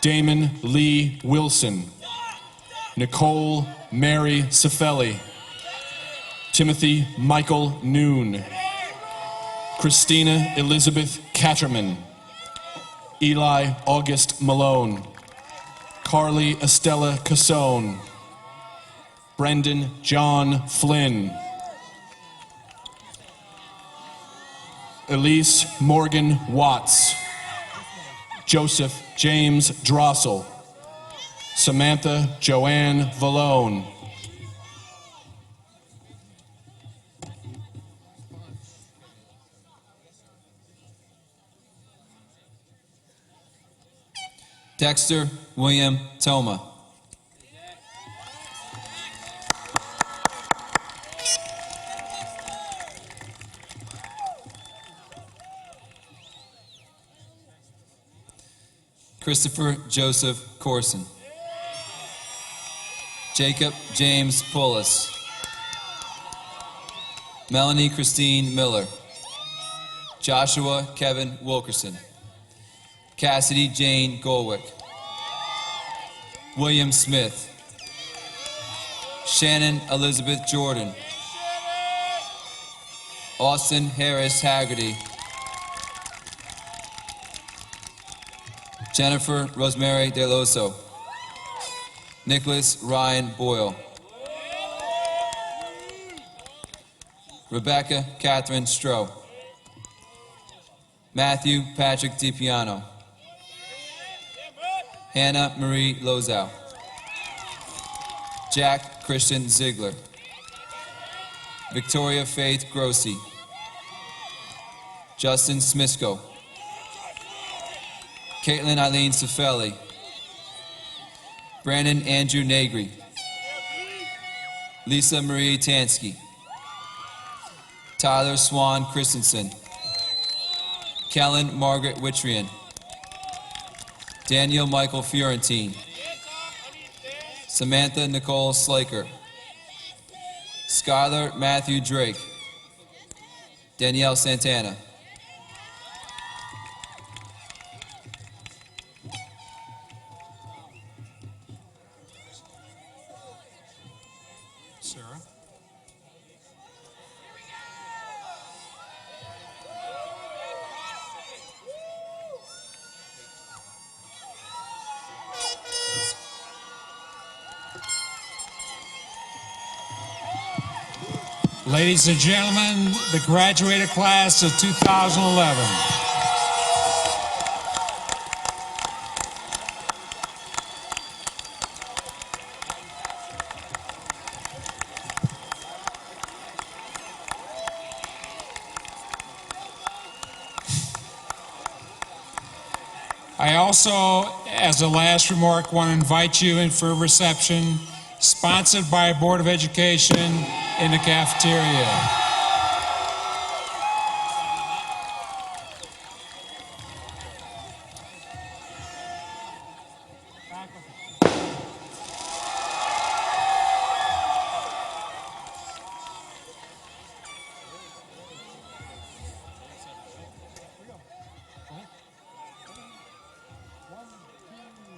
Damon Lee Wilson, Nicole Mary Cifelli, Timothy Michael Noon, Christina Elizabeth Catterman, Eli August Malone, Carly Estella Casone, Brendan John Flynn, Elise Morgan Watts, Joseph James Drossel, Samantha Joanne Valone, Dexter William Toma, Christopher Joseph Corson, Jacob James Pullis, Melanie Christine Miller, Joshua Kevin Wilkerson, Cassidy Jane Golwick, William Smith, Shannon Elizabeth Jordan, Austin Harris Haggerty, Jennifer Rosemary Deloso. Nicholas Ryan Boyle. Rebecca Catherine Stroh. Matthew Patrick DiPiano. Hannah Marie Lozow. Jack Christian Ziegler. Victoria Faith Grossi. Justin Smisko. Caitlin Eileen Cifelli. Brandon Andrew Negri. Lisa Marie Tansky. Tyler Swan Christensen. Kellen Margaret Witrian. Daniel Michael Fiorentine. Samantha Nicole Slaker. Skylar Matthew Drake. Danielle Santana. Sarah? Ladies and gentlemen, the graduated class of 2011. I also, as a last remark, want to invite you in for a reception sponsored by Board of Education in the cafeteria.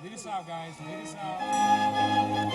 Lead us out, guys. Lead us out.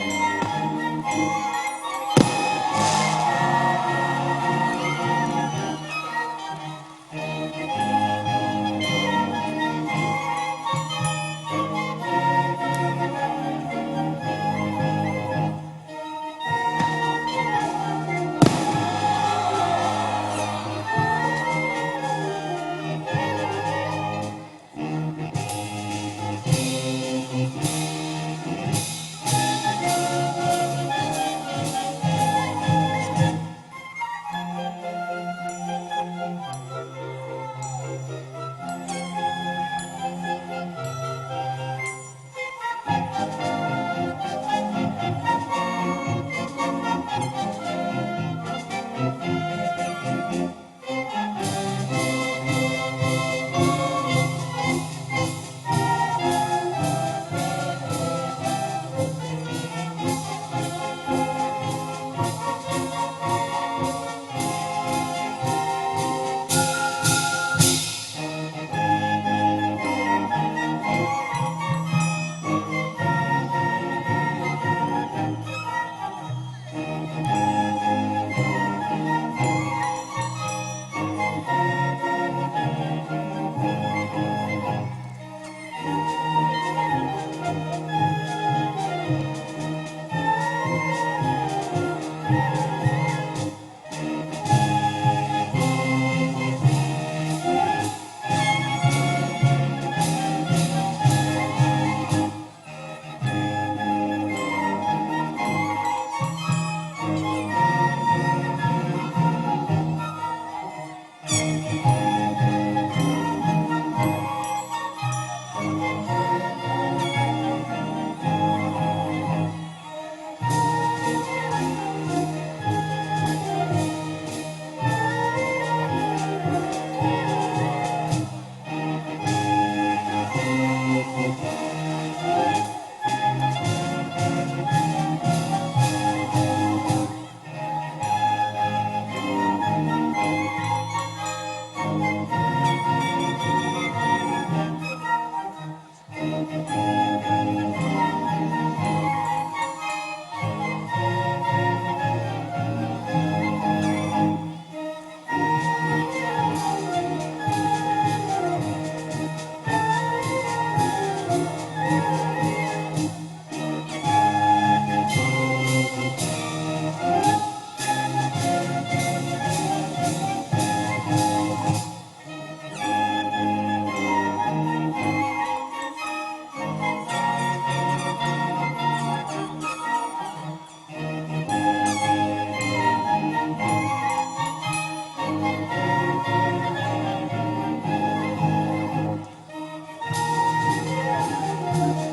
Thank